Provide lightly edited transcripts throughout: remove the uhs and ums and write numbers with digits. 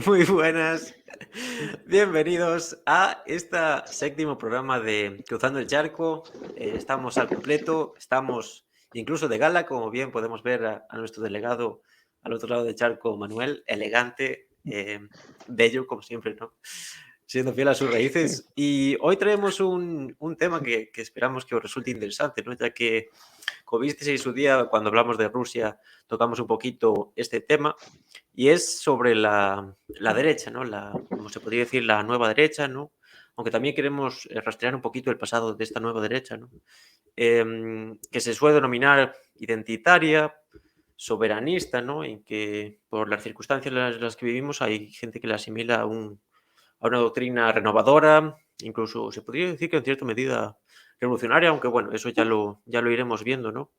Muy buenas. Bienvenidos a este séptimo programa de Cruzando el Charco. Estamos al completo, estamos incluso de gala, como bien podemos ver a nuestro delegado al otro lado del charco, Manuel, elegante, bello, como siempre, ¿no? Siendo fiel a sus Sí. raíces. Y hoy traemos un tema que esperamos que os resulte interesante, ¿no? Ya que, como visteis en su día, cuando hablamos de Rusia, tocamos un poquito este tema. Y es sobre la derecha, ¿no? Como se podría decir, la nueva derecha, ¿no? Aunque también queremos rastrear un poquito el pasado de esta nueva derecha, ¿no? Que se suele denominar identitaria, soberanista, ¿no? En que por las circunstancias en las que vivimos hay gente que la asimila a una doctrina renovadora, incluso se podría decir que en cierta medida revolucionaria, aunque bueno, eso ya lo iremos viendo, ¿no?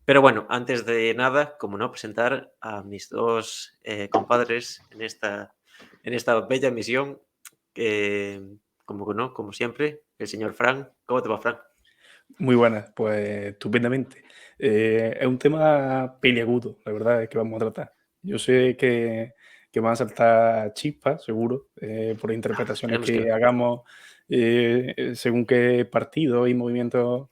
Pero bueno, antes de nada, como no, presentar a mis dos compadres en esta bella misión, que, como no, como siempre, el señor Frank. ¿Cómo te va, Frank? Muy buenas, pues estupendamente. Es un tema peliagudo, la verdad, es que vamos a tratar. Yo sé que van a saltar chispas, seguro, por las interpretaciones Esperemos que no. que hagamos según qué partido y movimiento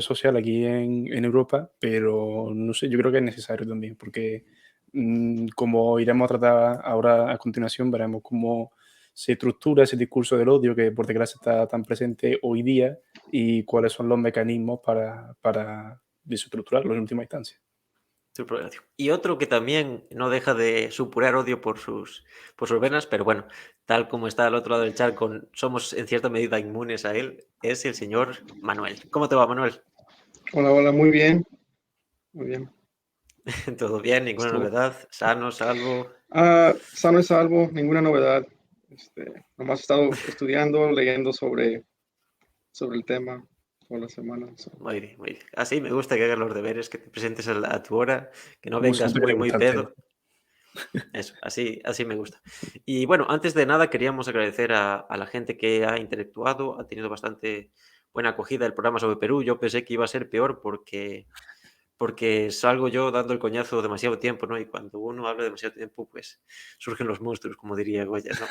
social aquí en Europa, pero no sé, yo creo que es necesario también, porque como iremos a tratar ahora a continuación, veremos cómo se estructura ese discurso del odio que por desgracia está tan presente hoy día y cuáles son los mecanismos para desestructurarlo en última instancia. Tu progreso. Y otro que también no deja de supurar odio por sus venas, pero bueno, tal como está al otro lado del charco, somos en cierta medida inmunes a él, es el señor Manuel. ¿Cómo te va, Manuel? Hola, hola, muy bien, muy bien. ¿Todo bien? ¿Ninguna Estuvo. novedad? ¿Sano, salvo? Sano y salvo, ninguna novedad. Nomás he estado estudiando, leyendo sobre el tema toda la semana. Muy bien, muy bien. Así me gusta que hagas los deberes, que te presentes a tu hora, que no Como se vengas nota que muy, le muy gusta el tema. pedo. Eso, así me gusta. Y bueno, antes de nada queríamos agradecer a la gente que ha interactuado, ha tenido bastante buena acogida el programa sobre Perú. Yo pensé que iba a ser peor porque salgo yo dando el coñazo demasiado tiempo, ¿no? Y cuando uno habla demasiado tiempo, pues surgen los monstruos, como diría Goya, ¿no?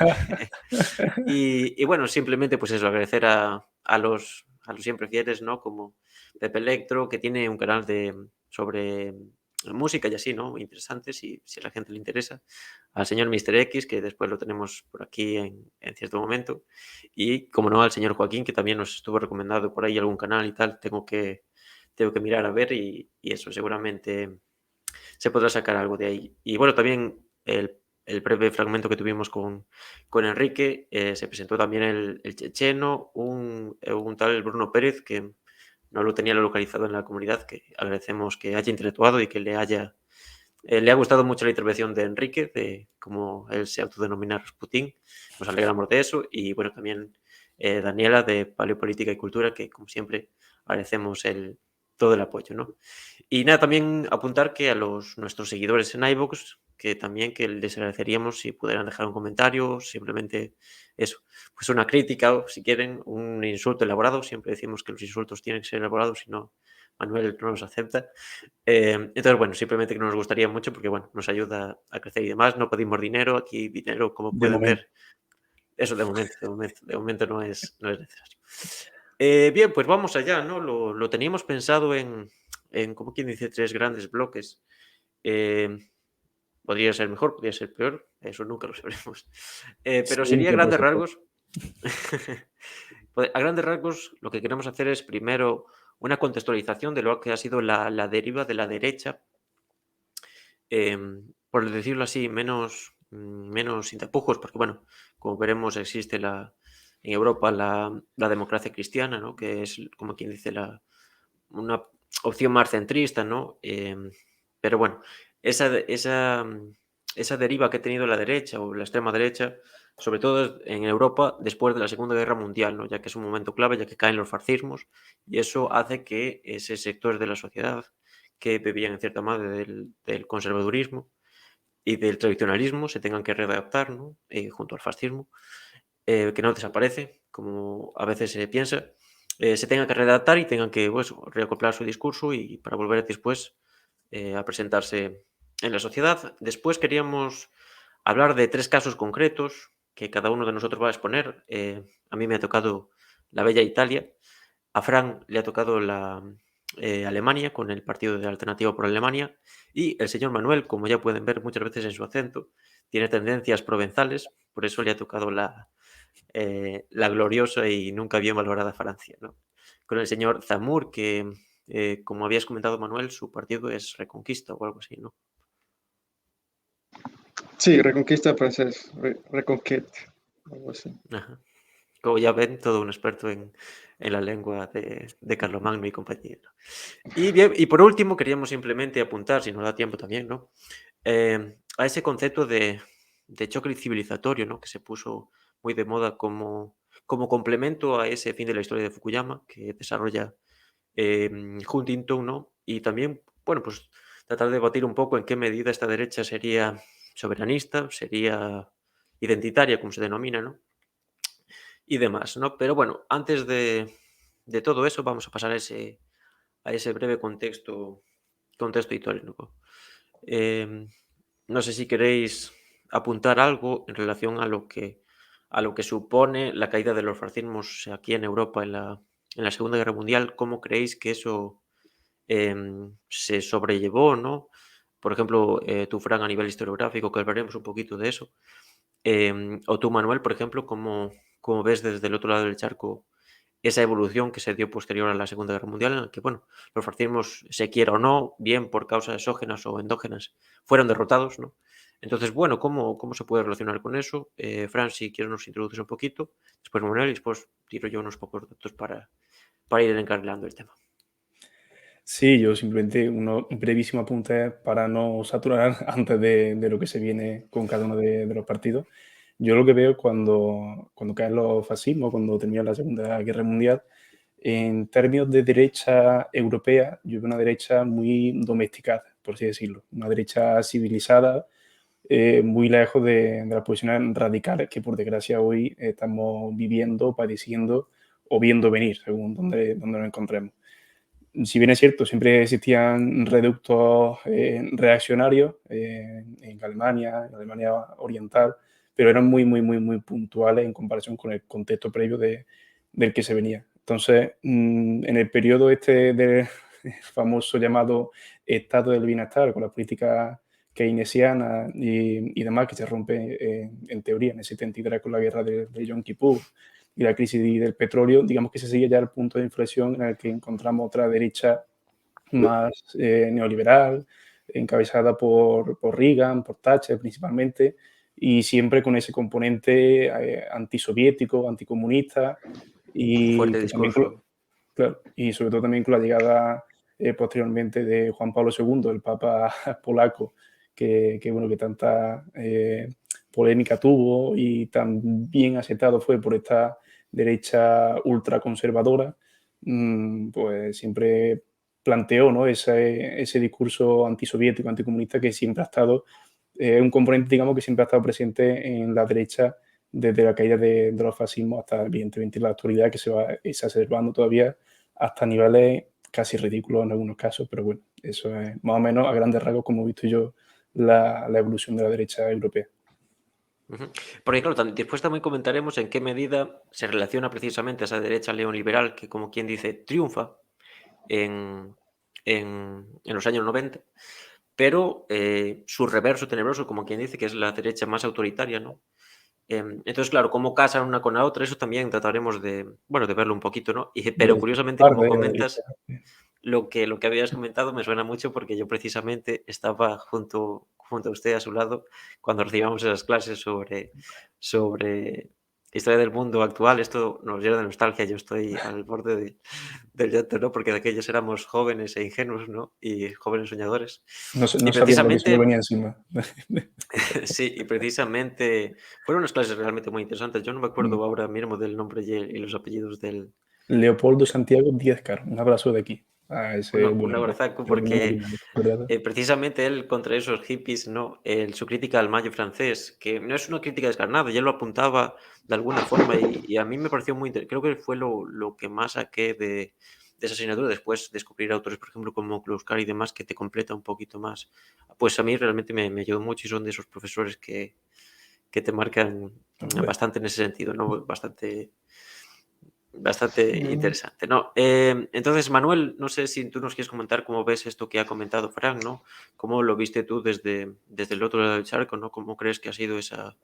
Y bueno, simplemente pues eso, agradecer a los siempre fieles, ¿no? Como Pepe Electro, que tiene un canal sobre música y así, ¿no? Interesante, si a la gente le interesa. Al señor Mister X, que después lo tenemos por aquí en cierto momento. Y, como no, al señor Joaquín, que también nos estuvo recomendado por ahí algún canal y tal. Tengo que mirar a ver y eso, seguramente se podrá sacar algo de ahí. Y bueno, también el breve fragmento que tuvimos con Enrique, se presentó también el checheno, un tal Bruno Pérez, que no lo tenía localizado en la comunidad, que agradecemos que haya interactuado y que le ha gustado mucho la intervención de Enrique, de cómo él se autodenomina Rasputín. Nos alegramos de eso. Y bueno, también Daniela de Paleopolítica y Cultura, que como siempre agradecemos todo el apoyo, ¿no? Y nada, también apuntar que a nuestros seguidores en iVoox, que les agradeceríamos si pudieran dejar un comentario, simplemente eso, pues una crítica o si quieren un insulto elaborado. Siempre decimos que los insultos tienen que ser elaborados, si no, Manuel no los acepta. Entonces, bueno, simplemente que nos gustaría mucho porque, bueno, nos ayuda a crecer y demás. No pedimos dinero, aquí dinero, como De pueden momento. ver, eso de momento no es necesario. Bien, pues vamos allá, ¿no? Lo teníamos pensado como quien dice, tres grandes bloques. Eh, Podría ser mejor, podría ser peor, eso nunca lo sabremos. Pero sería a Siempre puede grandes ser peor. rasgos. Pues, a grandes rasgos, lo que queremos hacer es primero una contextualización de lo que ha sido la deriva de la derecha, por decirlo así, menos sin tapujos, porque bueno, como veremos, existe en Europa la democracia cristiana, ¿no? Que es, como quien dice, una opción más centrista, ¿no? Pero bueno, esa deriva que ha tenido la derecha o la extrema derecha, sobre todo en Europa después de la Segunda Guerra Mundial, ¿no? Ya que es un momento clave, ya que caen los fascismos, y eso hace que ese sector de la sociedad que bebían en cierta manera del conservadurismo y del tradicionalismo se tengan que readaptar, ¿no? Junto al fascismo, que no desaparece, como a veces se piensa, se tengan que redactar y tengan que, pues, reacoplar su discurso y para volver después a presentarse en la sociedad. Después queríamos hablar de 3 casos concretos que cada uno de nosotros va a exponer. A mí me ha tocado la bella Italia, a Fran le ha tocado Alemania, con el partido de Alternativa por Alemania, y el señor Manuel, como ya pueden ver muchas veces en su acento, tiene tendencias provenzales, por eso le ha tocado la gloriosa y nunca bien valorada Francia, ¿no? Con el señor Zamur, que, como habías comentado, Manuel, su partido es Reconquista o algo así, ¿no? Sí, Reconquista francés, Reconquête, algo así. Ajá. Como ya ven, todo un experto en la lengua de Carlomagno y compañía, ¿no? Y bien, y por último, queríamos simplemente apuntar, si nos da tiempo también, ¿no? A ese concepto de choque civilizatorio, ¿no? Que se puso muy de moda como complemento a ese fin de la historia de Fukuyama que desarrolla Huntington, ¿no? Y también, bueno, pues tratar de debatir un poco en qué medida esta derecha sería soberanista, sería identitaria, como se denomina, ¿no? Y demás, ¿no? Pero bueno, antes de todo eso, vamos a pasar a ese breve contexto histórico. Em, no sé si queréis apuntar algo en relación a lo que supone la caída de los fascismos aquí en Europa en la Segunda Guerra Mundial. ¿Cómo creéis que eso se sobrellevó, ¿no? Por ejemplo, tú, Fran, a nivel historiográfico, que hablaremos un poquito de eso. O tú, Manuel, por ejemplo, ¿cómo ves desde el otro lado del charco esa evolución que se dio posterior a la Segunda Guerra Mundial, en la que, bueno, los fascismos, se quiera o no, bien por causas exógenas o endógenas, fueron derrotados, ¿no? Entonces, bueno, ¿cómo se puede relacionar con eso? Fran, si quieres nos introduces un poquito, después Manuel y después tiro yo unos pocos datos para ir encarrilando el tema. Sí, yo simplemente un brevísimo apunte para no saturar antes de lo que se viene con cada uno de los partidos. Yo lo que veo cuando caen los fascismos, cuando termina la Segunda Guerra Mundial, en términos de derecha europea, yo veo una derecha muy domesticada, por así decirlo, una derecha civilizada, muy lejos de las posiciones radicales que por desgracia hoy estamos viviendo, padeciendo o viendo venir, según donde nos encontremos. Si bien es cierto, siempre existían reductos reaccionarios en Alemania, en Alemania Oriental, pero eran muy, muy, muy, muy puntuales en comparación con el contexto previo del que se venía. Entonces, en el periodo este del famoso llamado Estado del Bienestar, con la política keynesiana y demás, que se rompe en teoría en el 73 con la guerra de Yom Kippur, y la crisis del petróleo, digamos que se sigue ya el punto de inflexión en el que encontramos otra derecha más neoliberal, encabezada por Reagan, por Thatcher principalmente, y siempre con ese componente antisoviético, anticomunista, y Fuerte que también, discurso. claro, y sobre todo también con la llegada posteriormente de Juan Pablo II, el Papa polaco, bueno, que tanta polémica tuvo y tan bien aceptado fue por esta derecha ultraconservadora, pues siempre planteó, ¿no?, ese discurso antisoviético, anticomunista que siempre ha estado, un componente, digamos, que siempre ha estado presente en la derecha desde la caída de los fascismos hasta, evidentemente, la actualidad, que se va exacerbando todavía hasta niveles casi ridículos en algunos casos, pero bueno, eso es más o menos a grandes rasgos como he visto yo la evolución de la derecha europea. Ujú. Porque claro, después también comentaremos en qué medida se relaciona precisamente esa derecha neoliberal que, como quien dice, triunfa en, en los años 90, pero su reverso tenebroso, como quien dice, que es la derecha más autoritaria, ¿no? Entonces, claro, cómo casan una con la otra, eso también trataremos bueno, de verlo un poquito, ¿no? De Pero curiosamente, como tarde a la derecha. comentas, lo que habías comentado me suena mucho porque yo precisamente estaba junto a usted a su lado cuando recibíamos esas clases sobre historia del mundo actual. Esto nos llena de nostalgia. Yo estoy al borde del llanto, ¿no? Porque de aquellos éramos jóvenes e ingenuos, ¿no? Y jóvenes soñadores. No Y sabían lo que se nos precisamente, venía encima. sí, y precisamente fueron unas clases realmente muy interesantes. Yo no me acuerdo ahora mismo del nombre y los apellidos del, Leopoldo Santiago Díaz Caro, un abrazo de aquí a ese un buen hombre. abrazaco Creo que no porque ordinario, ¿verdad? precisamente él contra esos hippies, ¿no? Su crítica al Mayo francés, que no es una crítica descarnada, ya lo apuntaba de alguna forma y a mí me pareció muy interesante. Creo que fue lo que más saqué de esa asignatura. Después descubrir autores, por ejemplo, como Kluskar y demás, que te completa un poquito más. Pues a mí realmente me ayudó mucho y son de esos profesores que te marcan Hombre. bastante en ese sentido, ¿no? Bastante Mm, interesante, ¿no? Entonces, Manuel, no sé si tú nos quieres comentar cómo ves esto que ha comentado Frank, ¿no? ¿Cómo lo viste tú desde el otro lado del charco, ¿no? ¿Cómo crees que ha sido esa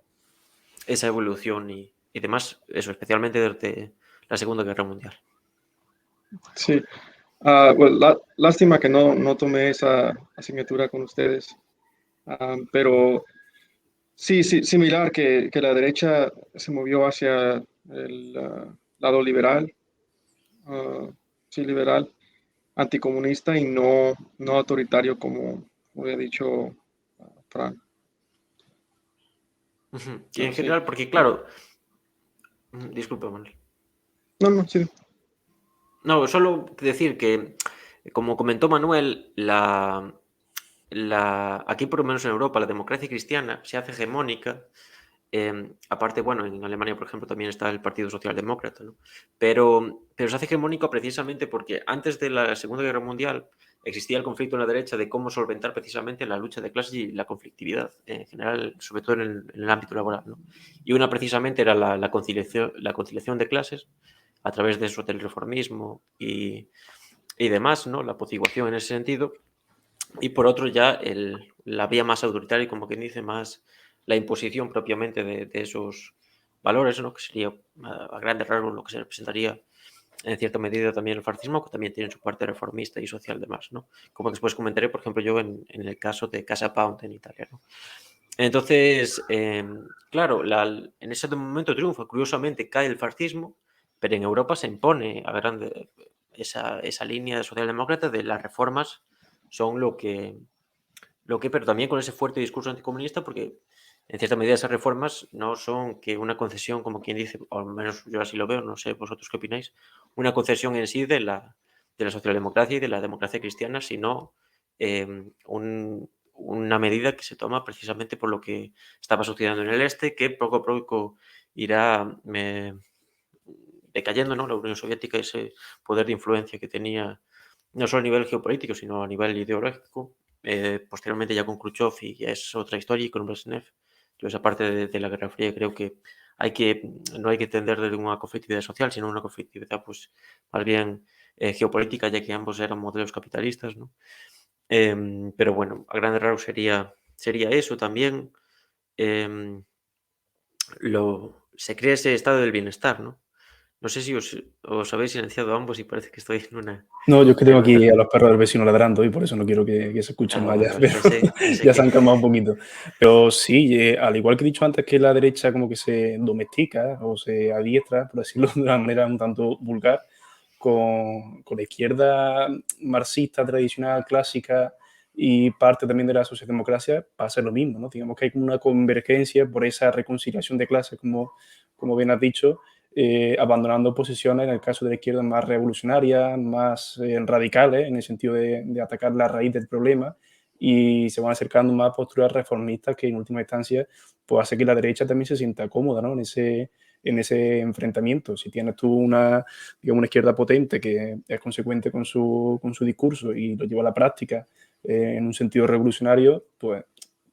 evolución y demás? Eso, especialmente desde la Segunda Guerra Mundial. sí. Bueno, lástima que no tomé esa asignatura con ustedes. Pero sí, sí, similar que la derecha se movió hacia el lado liberal, ah, sí, liberal, anticomunista y no autoritario como había dicho Fran. Ujú. Y en Pero sí, general, porque claro, disculpa, Manuel. no, sí, No, solo decir que, como comentó Manuel, aquí por lo menos en Europa, la democracia cristiana se hace hegemónica. Aparte, bueno, en Alemania, por ejemplo, también está el Partido Socialdemócrata, ¿no? Pero se hace hegemónico precisamente porque antes de la Segunda Guerra Mundial existía el conflicto en la derecha de cómo solventar precisamente la lucha de clases y la conflictividad, en general, sobre todo en el ámbito laboral, ¿no? Y una precisamente era la conciliación de clases a través de eso del reformismo y demás, ¿no? La apaciguación en ese sentido. Y por otro ya la vía más autoritaria y como quien dice más la imposición propiamente de esos valores, ¿no? Que sería a grandes rasgos lo que se representaría en cierta medida también el fascismo, que también tiene su parte reformista y social demás, ¿no? Como después comentaré, por ejemplo, yo en el caso de Casa Pound en Italia, ¿no? Entonces, claro, en ese momento triunfa, curiosamente cae el fascismo, pero en Europa se impone a grande esa línea socialdemócrata de las reformas son pero también con ese fuerte discurso anticomunista, porque en cierta medida esas reformas no son que una concesión, como quien dice, o al menos yo así lo veo, no sé vosotros qué opináis, una concesión en sí de la socialdemocracia y de la democracia cristiana, sino una medida que se toma precisamente por lo que estaba sucediendo en el este, que poco a poco irá decayendo, ¿no? La Unión Soviética, ese poder de influencia que tenía no solo a nivel geopolítico, sino a nivel ideológico. Posteriormente ya con Khrushchev y ya es otra historia y con Brezhnev. Yo esa parte de la Guerra Fría creo que no hay que entender desde una conflictividad social, sino una conflictividad pues más bien geopolítica, ya que ambos eran modelos capitalistas, ¿no? Pero bueno, a grandes rasgos sería eso también. em, se crea ese estado del bienestar, ¿no? No sé si os habéis silenciado ambos y parece que estoy No, yo es que tengo en una aquí a tercera. los perros del vecino ladrando y por eso no quiero que se escuchen más Vale, ya, vale, pero pensé ya se que... han calmado un poquito. Pero sí, al igual que he dicho antes que la derecha como que se domestica o se adiestra, por decirlo de una manera un tanto vulgar, con la izquierda marxista tradicional, clásica y parte también de la socialdemocracia, pasa lo mismo, ¿no? Digamos que hay como una convergencia por esa reconciliación de clases, como bien has dicho, abandonando posiciones, en el caso de la izquierda, más revolucionarias, más radicales, en el sentido de atacar la raíz del problema, y se van acercando más a posturas reformistas que en última instancia pues hace que la derecha también se sienta cómoda, ¿no? En ese enfrentamiento. Si tienes tú digamos, una izquierda potente que es consecuente con su discurso y lo lleva a la práctica en un sentido revolucionario, pues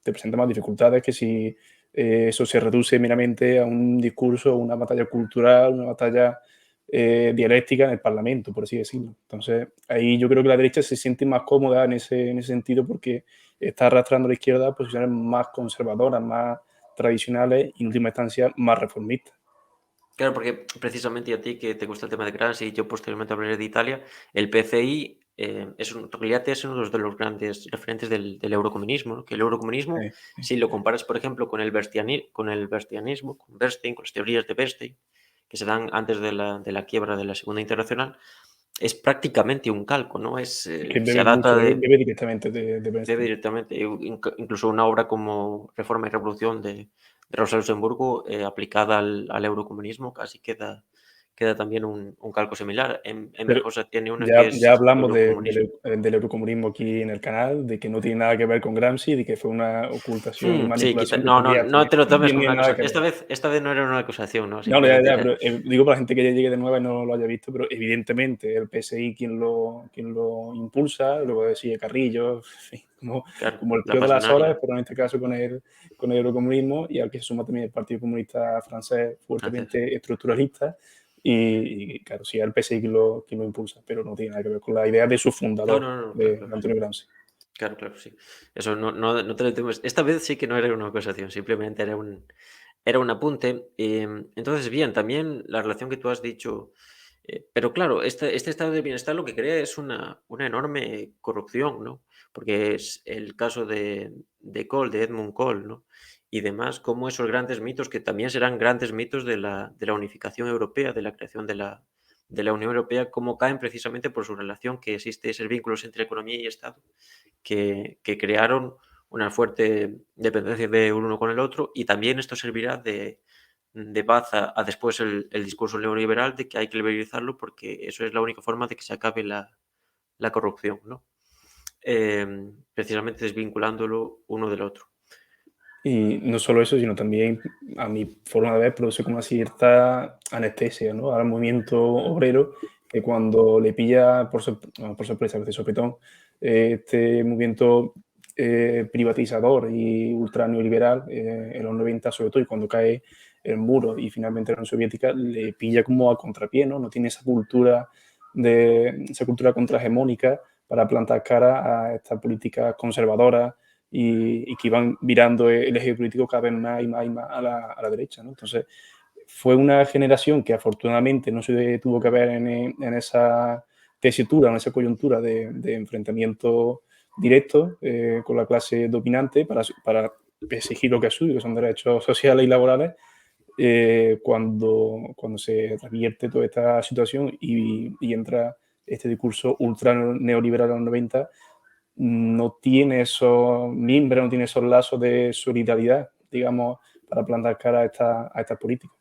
te presenta más dificultades que si eso se reduce meramente a un discurso, una batalla cultural, una batalla dialéctica en el Parlamento, por así decirlo. Entonces, ahí yo creo que la derecha se siente más cómoda en ese sentido porque está arrastrando a la izquierda a posiciones más conservadoras, más tradicionales y en última instancia más reformistas. Claro, porque precisamente a ti que te gusta el tema de Gramsci y yo posteriormente hablaré de Italia, el PCI en realidad es uno de los grandes referentes del eurocomunismo, ¿no? Que el eurocomunismo, Sí. si lo comparas, por ejemplo, con el Berstianismo, con Bernstein, con las teorías de Bernstein, que se dan antes de la quiebra de la Segunda Internacional, es prácticamente un calco, ¿no? Que Se bebe adapta mucho, bebe directamente de bebe Bernstein. directamente, incluso una obra como Reforma y Revolución de Rosa Luxemburgo, aplicada al eurocomunismo, casi queda también un calco similar. En Pero Bélgica tiene una que ya es hablamos eurocomunismo. del eurocomunismo aquí en el canal, de que no tiene nada que ver con Gramsci, de que fue una ocultación y Sí, quizá, manipulación de no, estos no, días, no te lo no tomes como tiene una nada acusación. que ver. Esta vez no era una acusación, ¿no? No, ya, Simplemente ya, era. pero digo para la gente que ya llegue de nueva y no lo haya visto, pero evidentemente el PSI quien lo impulsa, luego decía Carrillo, en fin, Claro, como el la tío de las horas, pasionaria pero en este caso con el eurocomunismo, y al que se suma también el Partido Comunista francés francesa. fuertemente estructuralista, y claro, sí, es el PSI quien lo impulsa, pero no tiene nada que ver con la idea de su No, fundador, no, no, claro, de claro. Antonio Gramsci. Claro, claro, sí. Eso no te lo tomes. Esta vez sí que no era una acusación, simplemente era un apunte. Entonces, bien, también la relación que tú has dicho. Pero claro, este estado de bienestar lo que crea es una enorme corrupción, ¿no? Porque es el caso de Cole, de Edmund Cole, ¿no? Y demás, como esos grandes mitos, que también serán grandes mitos de la unificación europea, de la creación de la Unión Europea, cómo caen precisamente por su relación, que existe esos vínculos entre economía y Estado, que crearon una fuerte dependencia de uno con el otro, y también esto servirá de base a después el discurso neoliberal de que hay que liberalizarlo porque eso es la única forma de que se acabe la corrupción, ¿no? Precisamente desvinculándolo uno del otro. Y no solo eso, sino también, a mi forma de ver, produce como una cierta anestesia, ¿no? Al movimiento obrero, que cuando le pilla por sorpresa, a veces sopetón, este movimiento privatizador y ultra neoliberal en los 90 sobre todo, y cuando cae el muro y finalmente la Unión Soviética, le pilla como a contrapié, ¿no? No tiene esa cultura contrahegemónica para plantar cara a estas políticas conservadoras y que iban virando el eje político cada vez más y más y más a la derecha, ¿no? Entonces, fue una generación que afortunadamente no se tuvo que ver en esa tesitura, en esa coyuntura de enfrentamiento directo con la clase dominante para exigir lo que es suyo, que son derechos sociales y laborales, cuando se revierte toda esta situación y entra este discurso ultra neoliberal de los 90, no tiene esos mimbres, no tiene esos lazos de solidaridad, digamos, para plantar cara a estas políticas.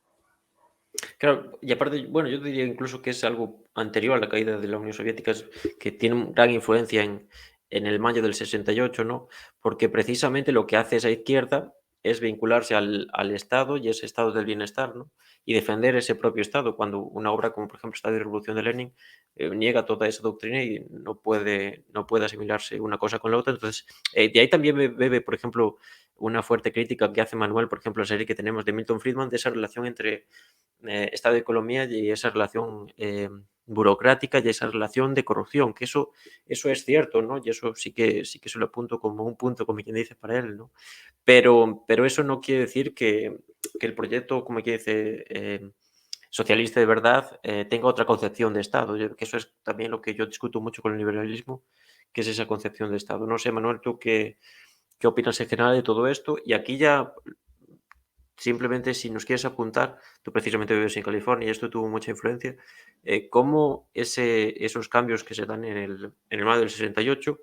Claro, y aparte, bueno, yo diría incluso que es algo anterior a la caída de la Unión Soviética, que tiene gran influencia en el mayo del 68, ¿no? Porque precisamente lo que hace esa izquierda es vincularse al Estado y ese estado del bienestar, ¿no? Y defender ese propio Estado, cuando una obra como, por ejemplo, Estado y Revolución de Lenin niega toda esa doctrina y no puede asimilarse una cosa con la otra. Entonces, de ahí también bebe, por ejemplo, una fuerte crítica que hace Manuel, por ejemplo, la serie que tenemos de Milton Friedman, de esa relación entre Estado de economía y esa relación burocrática y esa relación de corrupción, que eso es cierto, ¿no? Y eso sí que se lo apunto como un punto, como quien dice, para él, ¿no? Pero eso no quiere decir que el proyecto, como quien dice, socialista de verdad, tenga otra concepción de Estado. Que eso es también lo que yo discuto mucho con el liberalismo, que es esa concepción de Estado. No sé, Manuel, tú qué opinas en general de todo esto. Y aquí ya simplemente, si nos quieres apuntar, tú precisamente vives en California y esto tuvo mucha influencia, cómo esos cambios que se dan en el mayo del 68,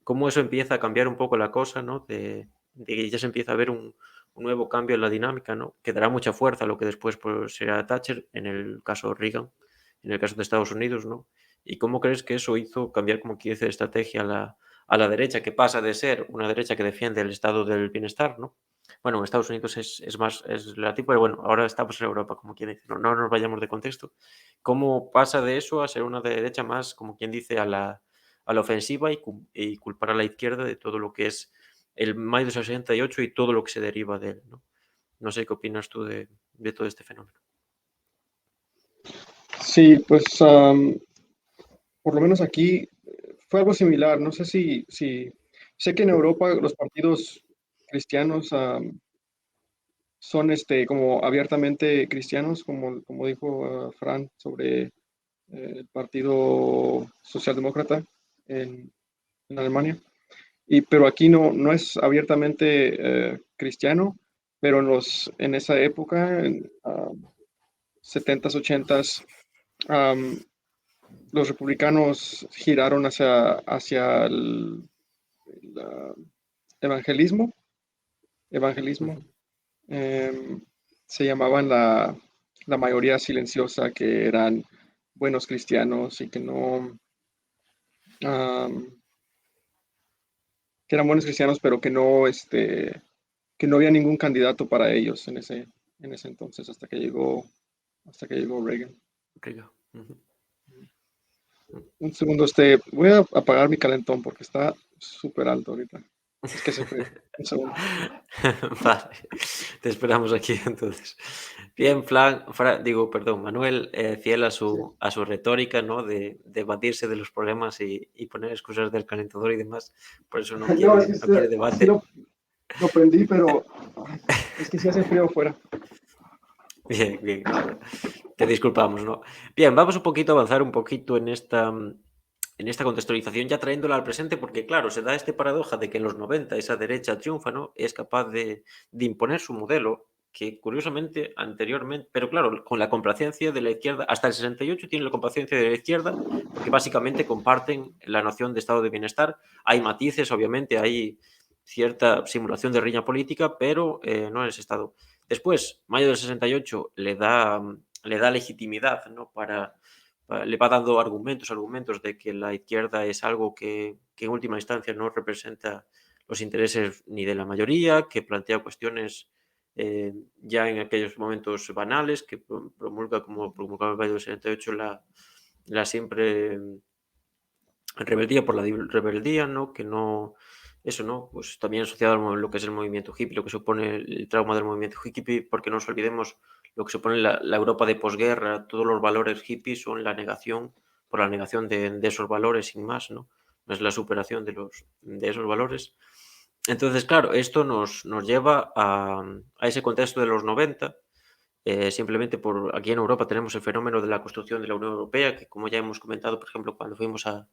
cómo eso empieza a cambiar un poco la cosa, ¿no? De que ya se empieza a ver un nuevo cambio en la dinámica, ¿no? Que dará mucha fuerza a lo que después pues, será Thatcher, en el caso Reagan, en el caso de Estados Unidos, ¿no? ¿Y cómo crees que eso hizo cambiar, como quien dice, de estrategia a la derecha, que pasa de ser una derecha que defiende el estado del bienestar, ¿no? Bueno, en Estados Unidos es más es relativo, pero bueno, ahora estamos en Europa, como quien dice, no nos vayamos de contexto. ¿Cómo pasa de eso a ser una derecha más, como quien dice, a la ofensiva y culpar a la izquierda de todo lo que es el mayo del 68 y todo lo que se deriva de él, ¿no? No sé qué opinas tú de todo este fenómeno. Sí, pues por lo menos aquí fue algo similar. No sé si sé que en Europa los partidos cristianos son como abiertamente cristianos, como dijo Fran sobre el Partido Socialdemócrata en, en Alemania. Pero aquí no es abiertamente cristiano, pero en esa época, en 70s, 80s, los republicanos giraron hacia el, evangelismo. Ujú. Se llamaban la mayoría silenciosa, que eran buenos cristianos y am, que eran buenos cristianos, pero que no había ningún candidato para ellos en ese entonces, hasta que llegó Reagan. Rico. Ujú. Un segundo, voy a apagar mi calentón porque está súper alto ahorita. Es que se frío. Un segundo. Vale, te esperamos aquí entonces. Bien, perdón, Manuel, fiel Sí. a su retórica, ¿no? De batirse de los problemas y poner excusas del calentador y demás. Por eso No, es que no quiere sí debate. lo prendí, pero ay, es que sí hace frío afuera. Bien, bien, nada. Te disculpamos, ¿no? Bien, vamos un poquito a avanzar un poquito en esta contextualización, ya trayéndola al presente, porque claro, se da esta paradoja de que en los 90 esa derecha triunfa, ¿no? Es capaz de imponer su modelo, que curiosamente anteriormente, pero claro, con la complacencia de la izquierda, hasta el 68 tiene la complacencia de la izquierda, porque básicamente comparten la noción de estado de bienestar. Hay matices, obviamente, hay cierta simulación de riña política, pero no en ese estado. Después, mayo del 68 le da legitimidad, ¿no? Le va dando argumentos de que la izquierda es algo que en última instancia no representa los intereses ni de la mayoría, que plantea cuestiones ya en aquellos momentos banales, que promulga como promulgaba en mayo del 68 la siempre rebeldía por la rebeldía, ¿no? Que no, eso, ¿no? Pues también asociado a lo que es el movimiento hippie, lo que supone el trauma del movimiento hippie, porque no nos olvidemos lo que supone la Europa de posguerra, todos los valores hippies son la negación, por la negación de esos valores sin más, ¿no? No es la superación de esos valores. Entonces, claro, esto nos lleva a ese contexto de los 90. Simplemente por aquí en Europa tenemos el fenómeno de la construcción de la Unión Europea, que como ya hemos comentado, por ejemplo, cuando fuimos a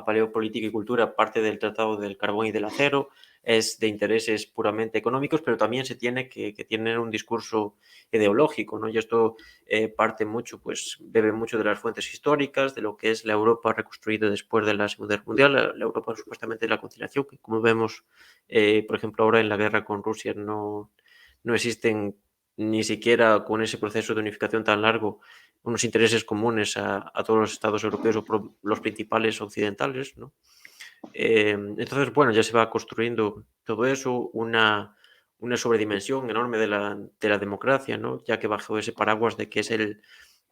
Paleopolítica y Cultura, parte del Tratado del Carbón y del Acero es de intereses puramente económicos, pero también se tiene que tener un discurso ideológico, ¿no? Y esto parte mucho, pues bebe mucho de las fuentes históricas, de lo que es la Europa reconstruida después de la Segunda Guerra Mundial, la Europa supuestamente de la conciliación, que como vemos, por ejemplo, ahora en la guerra con Rusia no existen ni siquiera con ese proceso de unificación tan largo, unos intereses comunes a todos los estados europeos o los principales occidentales, ¿no? Entonces, bueno, ya se va construyendo todo eso, una sobredimensión enorme de la democracia, ¿no? Ya que bajo ese paraguas de que es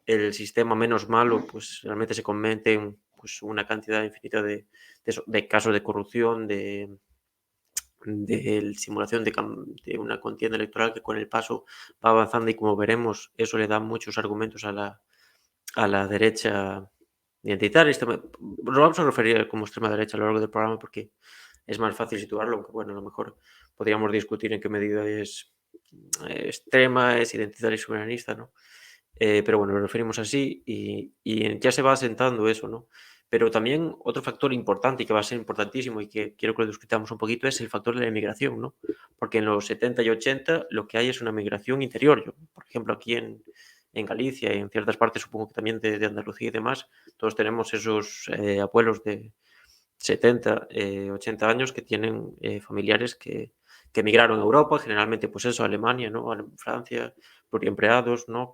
el sistema menos malo, pues realmente se cometen pues, una cantidad infinita de casos de corrupción, de simulación de una contienda electoral que con el paso va avanzando y como veremos eso le da muchos argumentos a la derecha identitaria. Nos vamos a referir como extrema derecha a lo largo del programa porque es más fácil situarlo, aunque bueno, a lo mejor podríamos discutir en qué medida es extrema, es identitaria y soberanista, ¿no? Pero bueno, nos referimos así y ya se va asentando eso, ¿no? Pero también otro factor importante y que va a ser importantísimo y que quiero que lo discutamos un poquito es el factor de la inmigración, ¿no? Porque en los 70 y 80 lo que hay es una migración interior. Por ejemplo, aquí en Galicia y en ciertas partes, supongo que también de Andalucía y demás, todos tenemos esos abuelos de 70, 80 años que tienen familiares que emigraron a Europa, generalmente pues eso, a Alemania, ¿no? A Francia, pluriempleados, ¿no?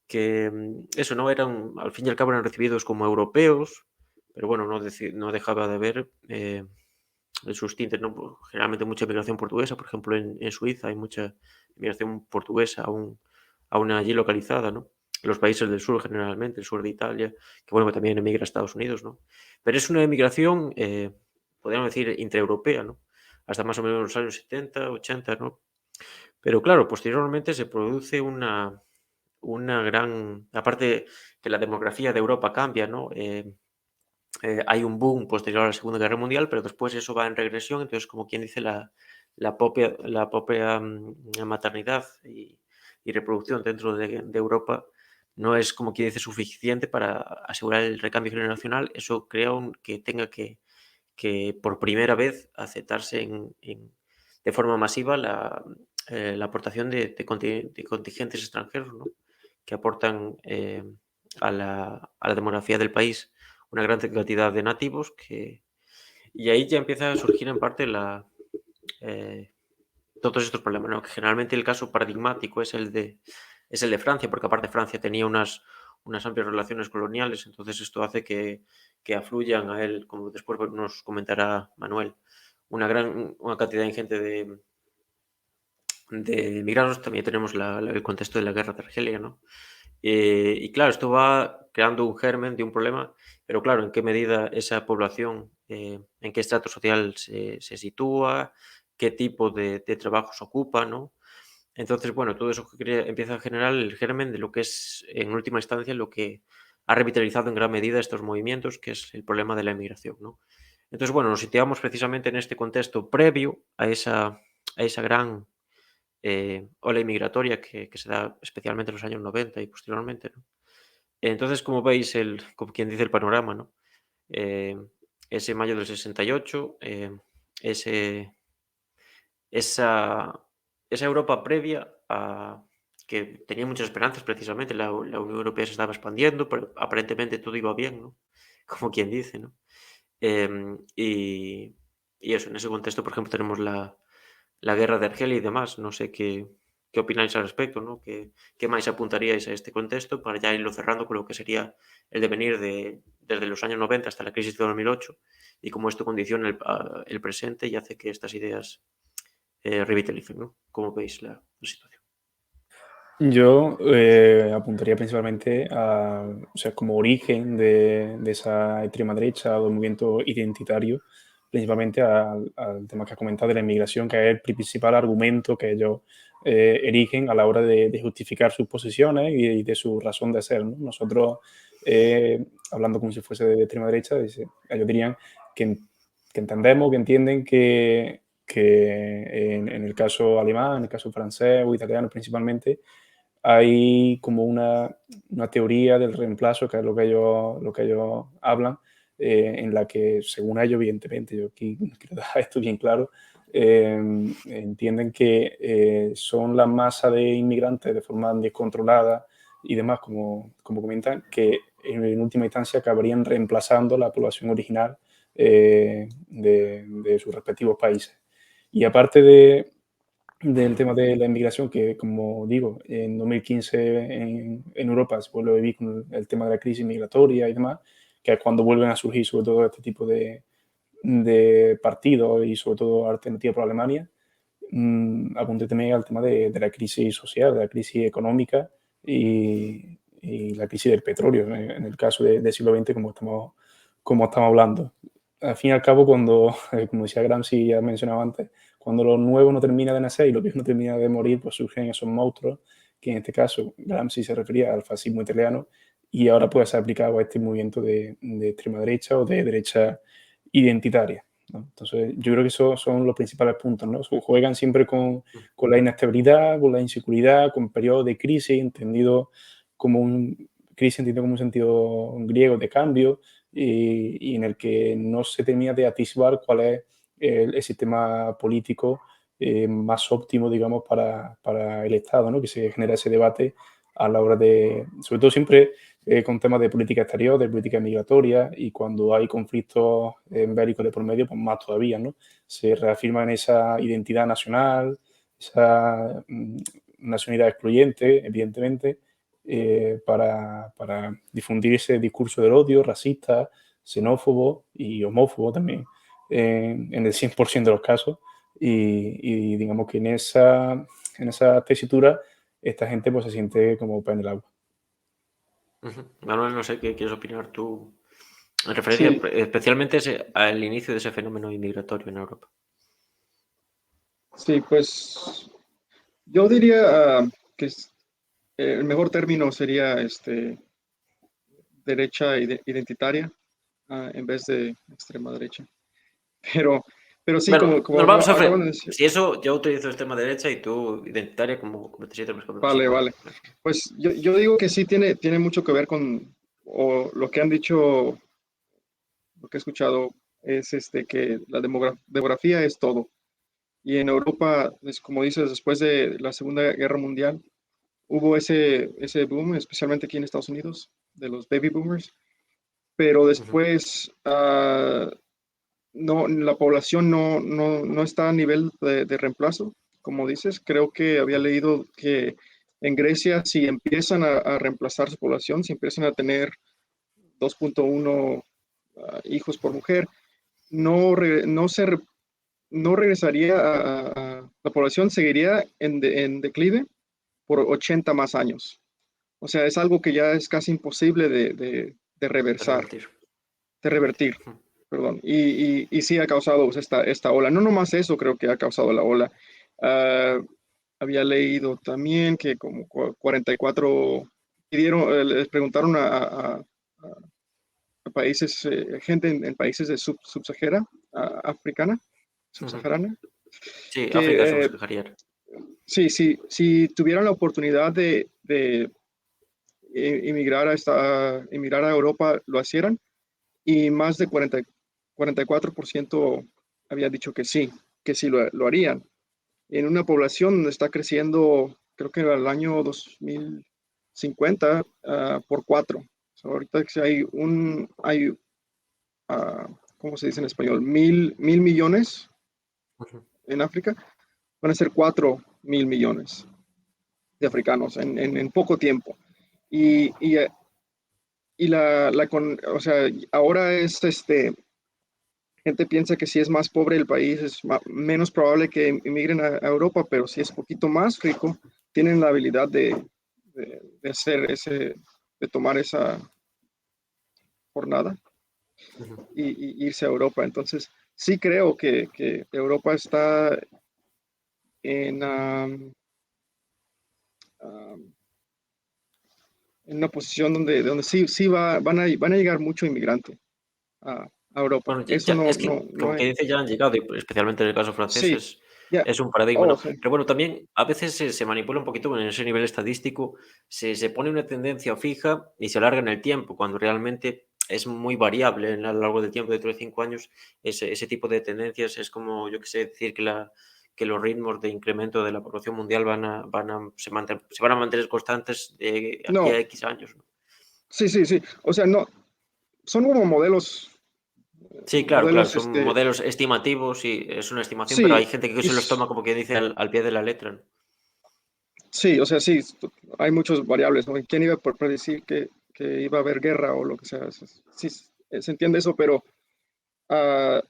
Eso, ¿no? Eran, al fin y al cabo eran recibidos como europeos, pero bueno, no dejaba de haber sus tintes, ¿no? Pues, generalmente mucha inmigración portuguesa, por ejemplo, en Suiza hay mucha inmigración portuguesa aún allí localizada, ¿no? En los países del sur, generalmente, el sur de Italia, que bueno, que también emigra a Estados Unidos, ¿no? Pero es una emigración, podríamos decir, intraeuropea, ¿no? Hasta más o menos los años 70, 80, ¿no? Pero claro, posteriormente se produce una gran, aparte que la demografía de Europa cambia, ¿no? Hay un boom posterior a la Segunda Guerra Mundial, pero después eso va en regresión, entonces como quien dice la propia maternidad y reproducción dentro de Europa no es como quien dice suficiente para asegurar el recambio generacional, eso crea que tenga que por primera vez aceptarse de forma masiva la aportación de contingentes extranjeros, ¿no? Que aportan a la demografía del país una gran cantidad de nativos y ahí ya empieza a surgir en parte eh, todos estos problemas, ¿no? Que generalmente el caso paradigmático es el es el de Francia, porque aparte Francia tenía unas amplias relaciones coloniales, entonces esto hace que afluyan a él, como después nos comentará Manuel, una cantidad ingente de migrados. También tenemos el contexto de la guerra de Argelia, ¿no? Y claro, esto va creando un germen de un problema, pero claro, ¿en qué medida esa población, en qué estrato social se sitúa, qué tipo de trabajos ocupa, ¿no? Entonces, bueno, todo eso empieza a generar el germen de lo que es, en última instancia, lo que ha revitalizado en gran medida estos movimientos, que es el problema de la emigración, ¿no? Entonces, bueno, nos situamos precisamente en este contexto previo a esa gran ola inmigratoria que se da especialmente en los años 90 y posteriormente, ¿no? Entonces, como veis, como quien dice, el panorama, ¿no? Eh, ese mayo del 68, ese, esa, esa Europa previa a que tenía muchas esperanzas precisamente, la Unión Europea se estaba expandiendo, pero aparentemente todo iba bien, ¿no? Como quien dice, ¿no? Y eso, en ese contexto, por ejemplo, tenemos la guerra de Argelia y demás. No sé qué opináis al respecto, ¿no? ¿Qué más apuntaríais a este contexto para ya irlo cerrando con lo que sería el devenir desde los años 90 hasta la crisis de 2008 y cómo esto condiciona el presente y hace que estas ideas revitalicen, ¿no? ¿Cómo veis la situación? Yo apuntaría principalmente o sea, como origen de esa extrema derecha o del movimiento identitario, principalmente al tema que has comentado de la inmigración, que es el principal argumento que ellos erigen a la hora de justificar sus posiciones y de su razón de ser, ¿no? Nosotros, hablando como si fuese de extrema derecha, ellos dirían que entendemos, que entienden que en el caso alemán, en el caso francés o italiano principalmente, hay como una teoría del reemplazo, que es lo que ellos hablan, en la que, según ellos, evidentemente, yo aquí quiero dejar esto bien claro, entienden que son la masa de inmigrantes de forma descontrolada y demás, como comentan, que en última instancia acabarían reemplazando la población original de sus respectivos países. Y aparte del tema de la inmigración, que como digo, en 2015 en Europa se vuelve a vivir con el tema de la crisis migratoria y demás, que es cuando vuelven a surgir sobre todo este tipo de partidos y sobre todo alternativa por Alemania. Apunté también al tema de la crisis social, de la crisis económica y la crisis del petróleo, en el caso del siglo XX, como estamos hablando. Al fin y al cabo, cuando, como decía Gramsci, ya mencionaba antes, cuando lo nuevo no termina de nacer y lo viejo no termina de morir, pues surgen esos monstruos, que en este caso Gramsci se refería al fascismo italiano y ahora puede ser aplicado a este movimiento de extrema derecha o de derecha identitaria, ¿no? Entonces, yo creo que esos son los principales puntos, ¿no? Juegan siempre con la inestabilidad, con la inseguridad, con periodos de crisis, entendido como un sentido griego de cambio, y en el que no se termina de atisbar cuál es el sistema político más óptimo, digamos, para el Estado, ¿no? Que se genera ese debate a la hora sobre todo siempre con temas de política exterior, de política migratoria, y cuando hay conflictos bélicos de por medio, pues más todavía, ¿no? Se reafirma en esa identidad nacional, esa nacionalidad excluyente, evidentemente, para difundir ese discurso del odio racista, xenófobo y homófobo también, en el 100% de los casos. Y digamos que en esa tesitura esta gente pues se siente como pez en el agua. Manuel, no sé qué quieres opinar tú en referencia Sí, especialmente al inicio de ese fenómeno inmigratorio en Europa. sí, pues yo diría el mejor término sería derecha identitaria, en vez de extrema derecha. Pero, pero sí, Bueno, como nos vamos a acaban de decir, si eso, yo utilizo extrema derecha y tú identitaria como te sientes más cómodo. Sí, vale, vale. Pues yo digo que sí tiene mucho que ver o lo que han dicho, lo que he escuchado es que la demografía es todo. Y en Europa, como dices, después de la Segunda Guerra Mundial, hubo ese boom, especialmente aquí en Estados Unidos, de los baby boomers, pero Ujú, después no, la población no está a nivel de reemplazo, como dices. Creo que había ujú, leído que En Grecia, si empiezan a reemplazar su población, si empiezan a tener 2.1 hijos por mujer, no, no, no regresaría la población, seguiría en declive por 80 más años. O sea, es algo que ya es casi imposible de De reversar, revertir. de revertir, perdón. Y sí ha causado pues, esta ola. No nomás eso creo que ha causado la ola. Uh, había leído también que como 44 pidieron, les preguntaron a países, gente en países de subsahara, africana, subsahariana, Sí, África que subsahariana. sí, sí, si tuvieran la oportunidad de emigrar a Europa, lo hicieran, y más de 44% había dicho que sí lo harían. En una población donde está creciendo, creo que al año 2050, por 4. O sea, ahorita que hay ¿cómo se dice en español? Mil millones en África, van a ser 4.000 millones de africanos en poco tiempo. Y, y, o sea, ahora gente piensa que si es más pobre el país es menos probable que emigren a Europa, pero si es poquito más rico, tienen la habilidad de hacer de tomar esa jornada y irse a Europa. Entonces, sí creo que Europa está en, en una posición donde sí van a llegar mucho inmigrante a Europa. Bueno, Eso es que, no como que hay. dice, ya han llegado, y especialmente en el caso francés, Sí, ya. es un paradigma, Oh, ¿no? sí. Pero bueno, también a veces se manipula un poquito en ese nivel estadístico, se pone una tendencia fija y se alarga en el tiempo, cuando realmente es muy variable a lo largo del tiempo, dentro de 5 años, ese tipo de tendencias es como, yo qué sé, decir que los ritmos de incremento de la población mundial se van a mantener constantes de aquí a No, X años, ¿no? sí, sí, sí. O sea, no, son como Sí, claro, claro, modelos, son modelos estimativos y es una estimación, pero sí, hay gente que se los toma como que dice al pie de la letra, ¿no? sí, o sea, sí, hay muchas variables, ¿no? ¿Quién iba a predecir que iba a haber guerra o lo que sea? Sí, se entiende eso, pero, ah,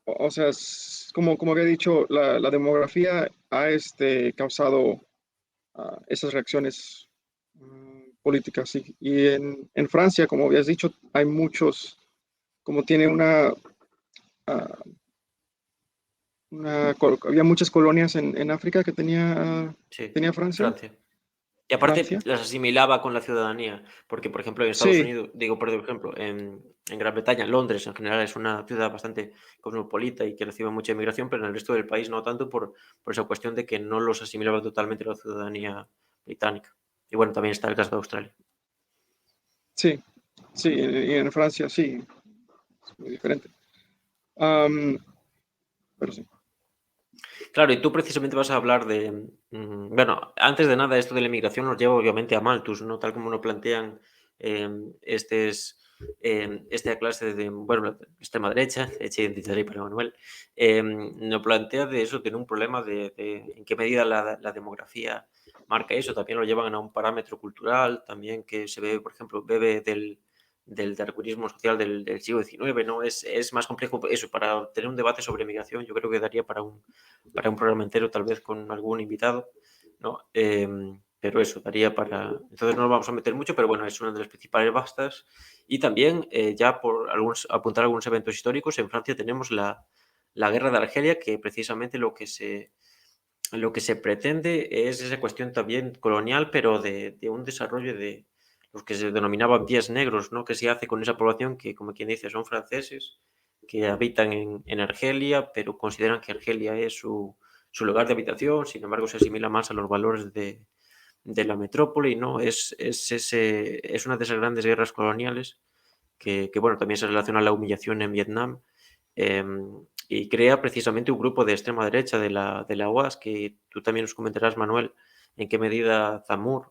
o sea, como había dicho, la demografía ha causado esas reacciones políticas. Y en Francia, como habías dicho, hay muchos, como tiene ah, había muchas colonias en África que Sí, tenía Francia. Francia. Y aparte Francia. las asimilaba con la ciudadanía, porque, por ejemplo, en Estados Sí, Unidos, digo, por ejemplo, en Gran Bretaña, Londres en general es una ciudad bastante cosmopolita y que recibe mucha inmigración, pero en el resto del país no tanto por esa cuestión de que no los asimilaba totalmente la ciudadanía británica. Y bueno, también está el caso de Australia. sí, sí, y en Francia sí, es muy diferente. Am, pero sí. Claro, y tú precisamente vas a hablar de, bueno, antes de nada, esto de la inmigración nos lleva obviamente a Malthus, ¿no? Tal como lo plantean esta clase de, bueno, la extrema derecha, derecha identitaria para Manuel, nos plantea de eso, tiene un problema de en qué medida la demografía marca eso, también lo llevan a un parámetro cultural, también que se ve, por ejemplo, bebe del darwinismo social del siglo XIX, ¿no? Es más complejo eso, para tener un debate sobre migración, yo creo que daría para un programa entero, tal vez con algún invitado, ¿no? Pero eso, daría para... Entonces no nos vamos a meter mucho, pero bueno, es una de las principales bastas. Y también, ya por apuntar algunos eventos históricos, en Francia tenemos la guerra de Argelia, que precisamente lo que se pretende es esa cuestión también colonial, pero de un desarrollo de los que se denominaban pies negros, ¿no? Que se hace con esa población que, como quien dice, son franceses, que habitan en Argelia, pero consideran que Argelia es su lugar de habitación, sin embargo se asimila más a los valores de la metrópoli, ¿no? Es una de esas grandes guerras coloniales que, bueno, también se relaciona a la humillación en Vietnam, y crea precisamente un grupo de extrema derecha de la UAS, que tú también nos comentarás, Manuel, en qué medida Zamur,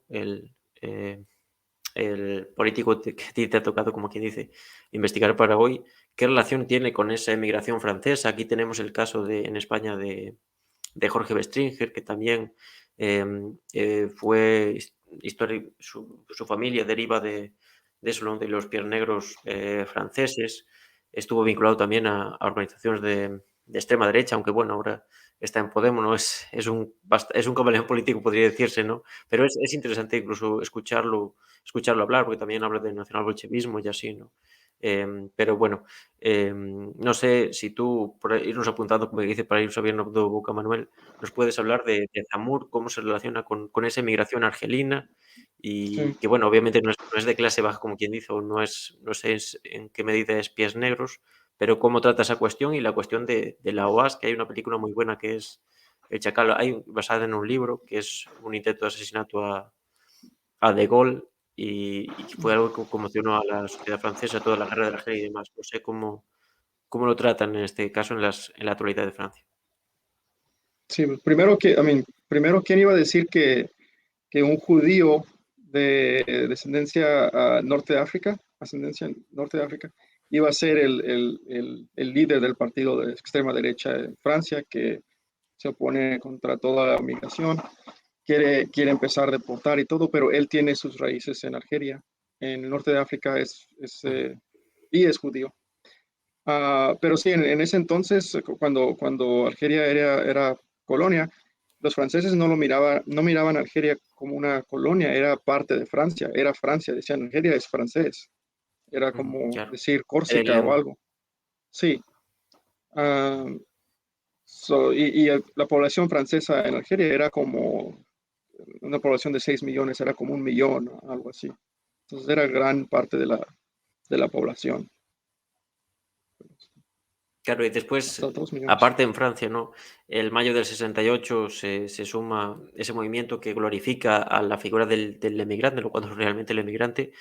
el político que a ti te ha tocado, como quien dice, investigar para hoy, qué relación tiene con esa emigración francesa. Aquí tenemos el caso en España de Jorge Bestringer, que también fue su familia deriva de eso, ¿no? De los Pies Negros franceses. Estuvo vinculado también a organizaciones de extrema derecha, aunque bueno, ahora está en Podemos, ¿no? Es un camaleón político, podría decirse, ¿no? Pero es interesante incluso escucharlo hablar, porque también habla del nacionalbolchevismo y así, ¿no? Pero bueno, no sé si tú, por irnos apuntando, como dice, para ir sabiendo do boca, Manuel, nos puedes hablar de Zamur, cómo se relaciona con esa inmigración argelina Sí. y que, bueno, obviamente no es de clase baja, como quien dice, o no sé en qué medida es Pies Negros, pero cómo trata esa cuestión y la cuestión de la OAS, que hay una película muy buena que es El Chacal, basada en un libro, que es un intento de asesinato a De Gaulle y fue algo que conmocionó a la sociedad francesa, toda la guerra de Argelia y demás. No sé cómo lo tratan en este caso en la actualidad de Francia. Sí, primero, ¿quién iba a decir que un judío de descendencia norte de África, ascendencia norte de África, iba a ser el líder del partido de extrema derecha en Francia que se opone contra toda la migración, quiere empezar a deportar y todo, pero él tiene sus raíces en Argelia, en el norte de África Ujú. y es judío. Pero sí, en ese entonces, cuando Argelia era colonia, los franceses no miraban a Argelia como una colonia, era parte de Francia, era Francia, decían Argelia es francés, era Ujú, como claro. decir El Córcega o idioma. algo. Sí. Ah, la población francesa en Argelia era como una población de 6 millones, era como 1 millón, algo así. Entonces era gran parte de la población, Claro, y después, hasta 2 millones. aparte en Francia, ¿no? El mayo del 68 se suma ese movimiento que glorifica a la figura del emigrante, ¿no? Cuando realmente el emigrante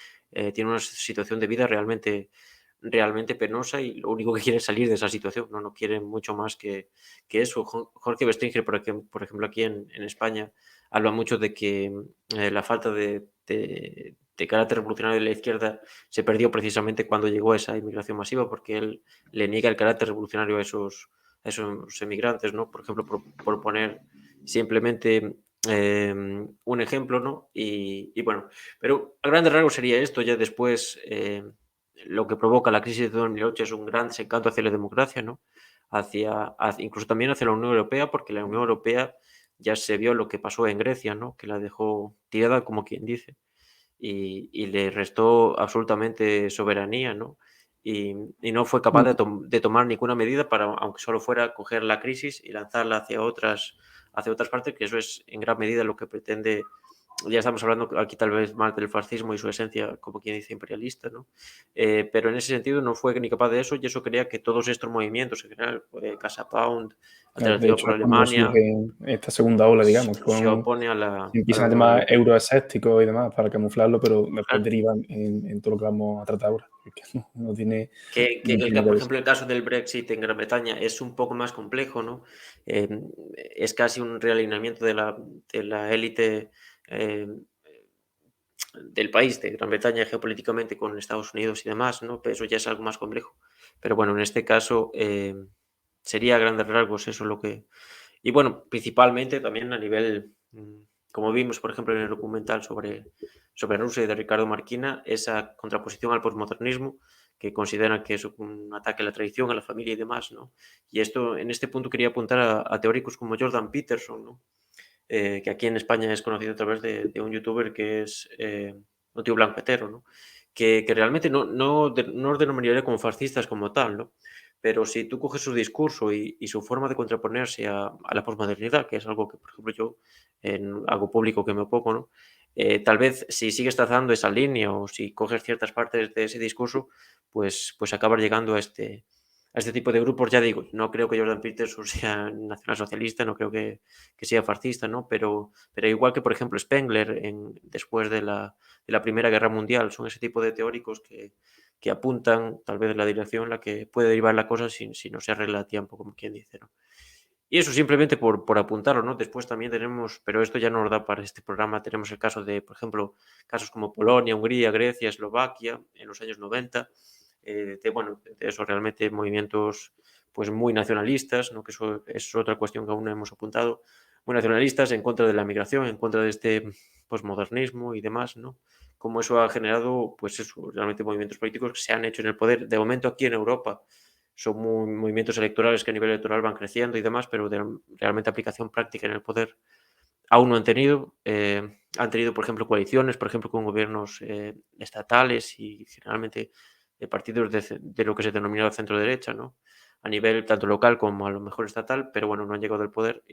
tiene una situación de vida realmente penosa y lo único que quiere es salir de esa situación, no quiere mucho más que eso. Jorge Bestringer, por ejemplo, aquí en España, habla mucho de que la falta de carácter revolucionario de la izquierda se perdió precisamente cuando llegó esa inmigración masiva, porque él le niega el carácter revolucionario a esos emigrantes, ¿no? Por ejemplo, por poner simplemente un ejemplo, ¿no? Y bueno, pero a grandes rasgos sería esto. Ya después, lo que provoca la crisis de 2008 es un gran desencanto hacia la democracia, ¿no? Incluso también hacia la Unión Europea, porque la Unión Europea ya se vio lo que pasó en Grecia, ¿no? Que la dejó tirada, como quien dice, y le restó absolutamente soberanía, ¿no? Y no fue capaz de tomar ninguna medida para, aunque solo fuera coger la crisis y lanzarla hacia otras partes, que eso es en gran medida lo que pretende. Ya estamos hablando aquí tal vez más del fascismo y su esencia, como quien dice, imperialista, ¿no? Pero en ese sentido no fue ni capaz de eso y eso quería que todos estos movimientos, en general, Casa Pound, De Alternativa hecho, por es cuando Alemania, surge esta segunda ola, digamos, se opone a la, se a la empiezan a Unión llamar Europea. euroescépticos y demás para camuflarlo, pero después Claro. derivan en todo lo que vamos a tratar ahora. Que no tiene, no tiene Por cabeza. ejemplo, el caso del Brexit en Gran Bretaña es un poco más complejo, ¿no? Es casi un realineamiento de la élite del país, de Gran Bretaña, geopolíticamente con Estados Unidos y demás, ¿no? Pero eso ya es algo más complejo. Pero bueno, en este caso sería a grandes rasgos eso lo que. Y bueno, principalmente también a nivel, como vimos, por ejemplo, en el documental sobre Rusia y de Ricardo Marquina, esa contraposición al posmodernismo, que consideran que es un ataque a la tradición, a la familia y demás, ¿no? Y esto, en este punto quería apuntar a teóricos como Jordan Peterson, ¿no? Que aquí en España es conocido a través de un youtuber que es un tío blanco hetero, ¿no? Que realmente no os denominaría como fascistas como tal, ¿no? Pero si tú coges su discurso y su forma de contraponerse a la posmodernidad, que es algo que, por ejemplo, yo hago público que me opongo, ¿no? Tal vez si sigues trazando esa línea o si coges ciertas partes de ese discurso, pues acabas llegando a este tipo de grupos. Ya digo, no creo que Jordan Peterson sea nacionalsocialista, no creo que sea fascista, ¿no? Pero igual que, por ejemplo, Spengler después de la Primera Guerra Mundial, son ese tipo de teóricos que apuntan tal vez en la dirección en la que puede derivar la cosa si no se arregla a tiempo, como quien dice, ¿no? Y eso simplemente por apuntarlo, ¿no? Después también tenemos, pero esto ya no nos da para este programa, tenemos el caso de, por ejemplo, casos como Polonia, Hungría, Grecia, Eslovaquia en los años 90, bueno, de esos realmente movimientos pues muy nacionalistas, ¿no? Que eso es otra cuestión que aún no hemos apuntado. muy nacionalistas, en contra de la migración, en contra de este posmodernismo y demás, ¿no? Como eso ha generado, pues eso, realmente movimientos políticos que se han hecho en el poder. De momento aquí en Europa son movimientos electorales que a nivel electoral van creciendo y demás, pero realmente aplicación práctica en el poder aún no han tenido. Han tenido, por ejemplo, coaliciones, por ejemplo, con gobiernos estatales y generalmente de partidos de lo que se denomina la centro-derecha, ¿no? A nivel tanto local como a lo mejor estatal, pero bueno, no han llegado al poder.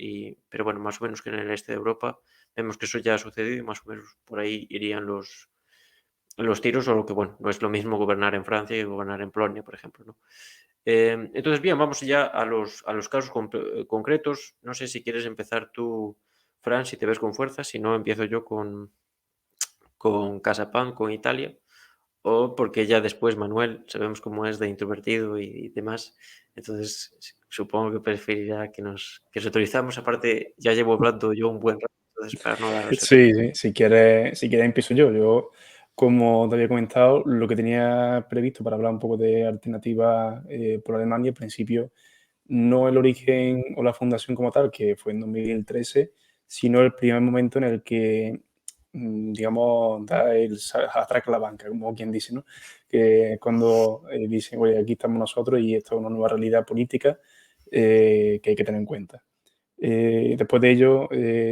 Pero bueno, más o menos que en el este de Europa vemos que eso ya ha sucedido y más o menos por ahí irían los tiros, o lo que, bueno, no es lo mismo gobernar en Francia que gobernar en Polonia, por ejemplo, ¿no? Entonces, bien, vamos ya a los casos concretos. No sé si quieres empezar tú, Fran, si te ves con fuerza. Si no, empiezo yo con Casapán, con Italia. O porque ya después Manuel, sabemos cómo es de introvertido y demás. Entonces, supongo que preferirá que os autorizamos. Aparte, ya llevo hablando yo un buen rato, entonces para no daros el Sí, sí, si quieres empiezo yo. Yo, como te había comentado, lo que tenía previsto para hablar un poco de alternativa por Alemania, al principio, no el origen o la fundación como tal, que fue en 2013, sino el primer momento en el que, digamos, da atraca la banca, como quien dice, ¿no? Que cuando dicen, oye, aquí estamos nosotros y esto es una nueva realidad política que hay que tener en cuenta. Después de ello,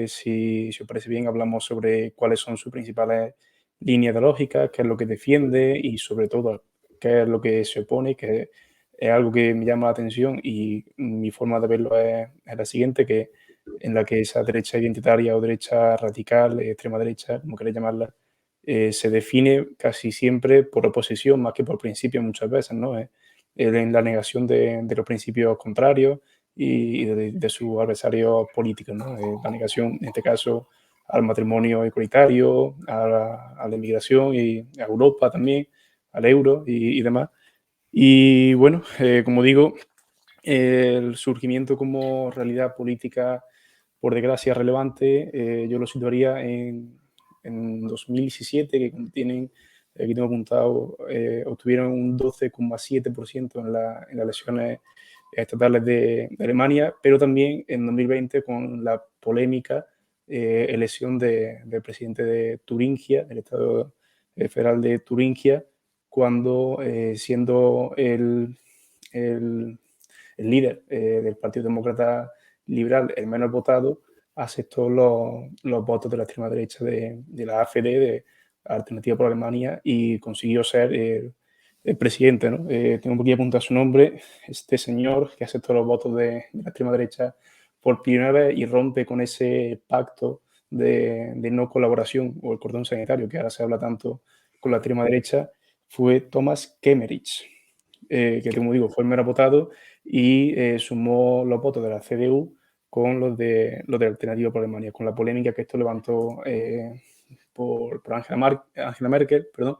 si os parece bien, hablamos sobre cuáles son sus principales líneas ideológicas, qué es lo que defiende y sobre todo qué es lo que se opone, que es algo que me llama la atención y mi forma de verlo es la siguiente, que en la que esa derecha identitaria o derecha radical, extrema derecha, como queréis llamarla, se define casi siempre por oposición más que por principios muchas veces, ¿no? En la negación de los principios contrarios y de sus adversarios políticos, ¿no? La negación, en este caso, al matrimonio igualitario, a la inmigración y a Europa también, al euro y demás. Y bueno, como digo, el surgimiento como realidad política, por desgracia, relevante, yo lo situaría en 2017, que tienen, aquí tengo apuntado, obtuvieron un 12,7% en las elecciones estatales de Alemania, pero también en 2020 con la polémica elección del presidente de Turingia, del Estado Federal de Turingia, cuando siendo el líder del Partido Demócrata Liberal, el menos votado, aceptó los votos de la extrema derecha de la AfD, de Alternativa por Alemania, y consiguió ser el presidente, ¿no? Tengo por aquí apuntado su nombre, este señor que aceptó los votos de la extrema derecha por primera vez y rompe con ese pacto de no colaboración o el cordón sanitario que ahora se habla tanto con la extrema derecha, fue Thomas Kemmerich, que como digo fue el menos votado y sumó los votos de la CDU con los de Alternativa por Alemania, con la polémica que esto levantó por Angela Merkel, perdón,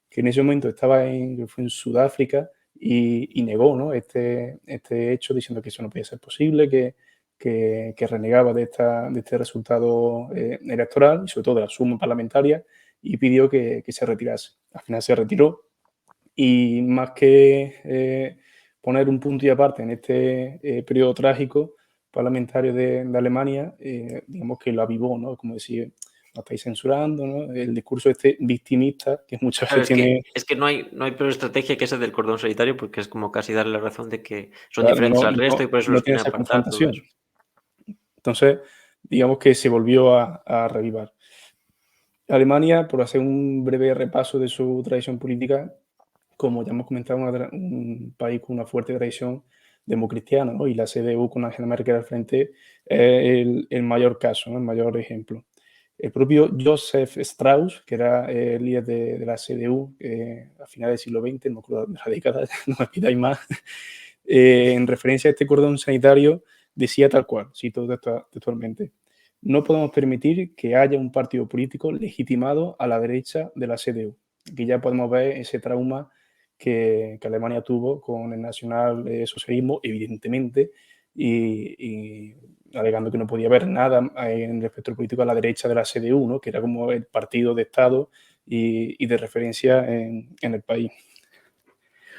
que en ese momento estaba fue en Sudáfrica y negó, ¿no? este hecho diciendo que eso no podía ser posible, que renegaba de este resultado electoral y sobre todo de la suma parlamentaria y pidió que se retirase. Al final se retiró y más que poner un punto y aparte en este periodo trágico parlamentario de Alemania, digamos que lo avivó, ¿no? Como decir, lo estáis censurando, ¿no? El discurso este victimista que muchas Claro, veces tiene... es que no hay peor estrategia que esa del cordón sanitario, porque es como casi darle la razón de que son Claro, diferentes al resto y por eso no los tiene quieren esa apartar, todo confrontación. eso. Entonces, digamos que se volvió a revivar. Alemania, por hacer un breve repaso de su tradición política, como ya hemos comentado, un país con una fuerte tradición democristiana, ¿no? Y la CDU con Angela Merkel al frente es el mayor caso, ¿no? El mayor ejemplo. El propio Joseph Strauss, que era el líder de la CDU a finales del siglo XX, no me acuerdo de la década, no me pidáis más, en referencia a este cordón sanitario, decía tal cual, cito textualmente: no podemos permitir que haya un partido político legitimado a la derecha de la CDU. Aquí ya podemos ver ese trauma que Alemania tuvo con el nacionalsocialismo, evidentemente, y alegando que no podía haber nada en el espectro político a la derecha de la CDU, ¿no? Que era como el partido de Estado y de referencia en el país.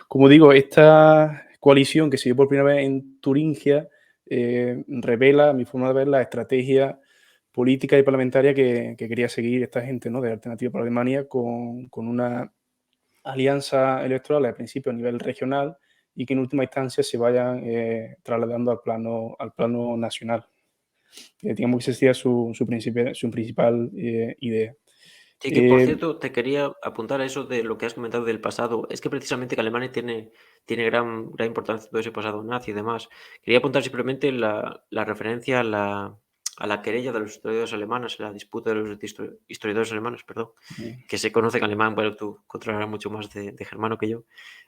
Como digo, esta coalición que se dio por primera vez en Turingia revela, a mi forma de ver, la estrategia política y parlamentaria que quería seguir esta gente, ¿no?, de Alternativa por Alemania con una alianza electoral al principio a nivel regional y que en última instancia se vayan trasladando al plano nacional. Digamos que esa sería su principal idea. Sí, que por cierto, te quería apuntar a eso de lo que has comentado del pasado. Es que precisamente que Alemania tiene gran importancia todo ese pasado nazi y demás. Quería apuntar simplemente la referencia a la querella de los historiadores alemanes, la disputa de los historiadores alemanes, perdón, que se conoce en alemán, bueno, tú controlarás mucho más de germano que yo,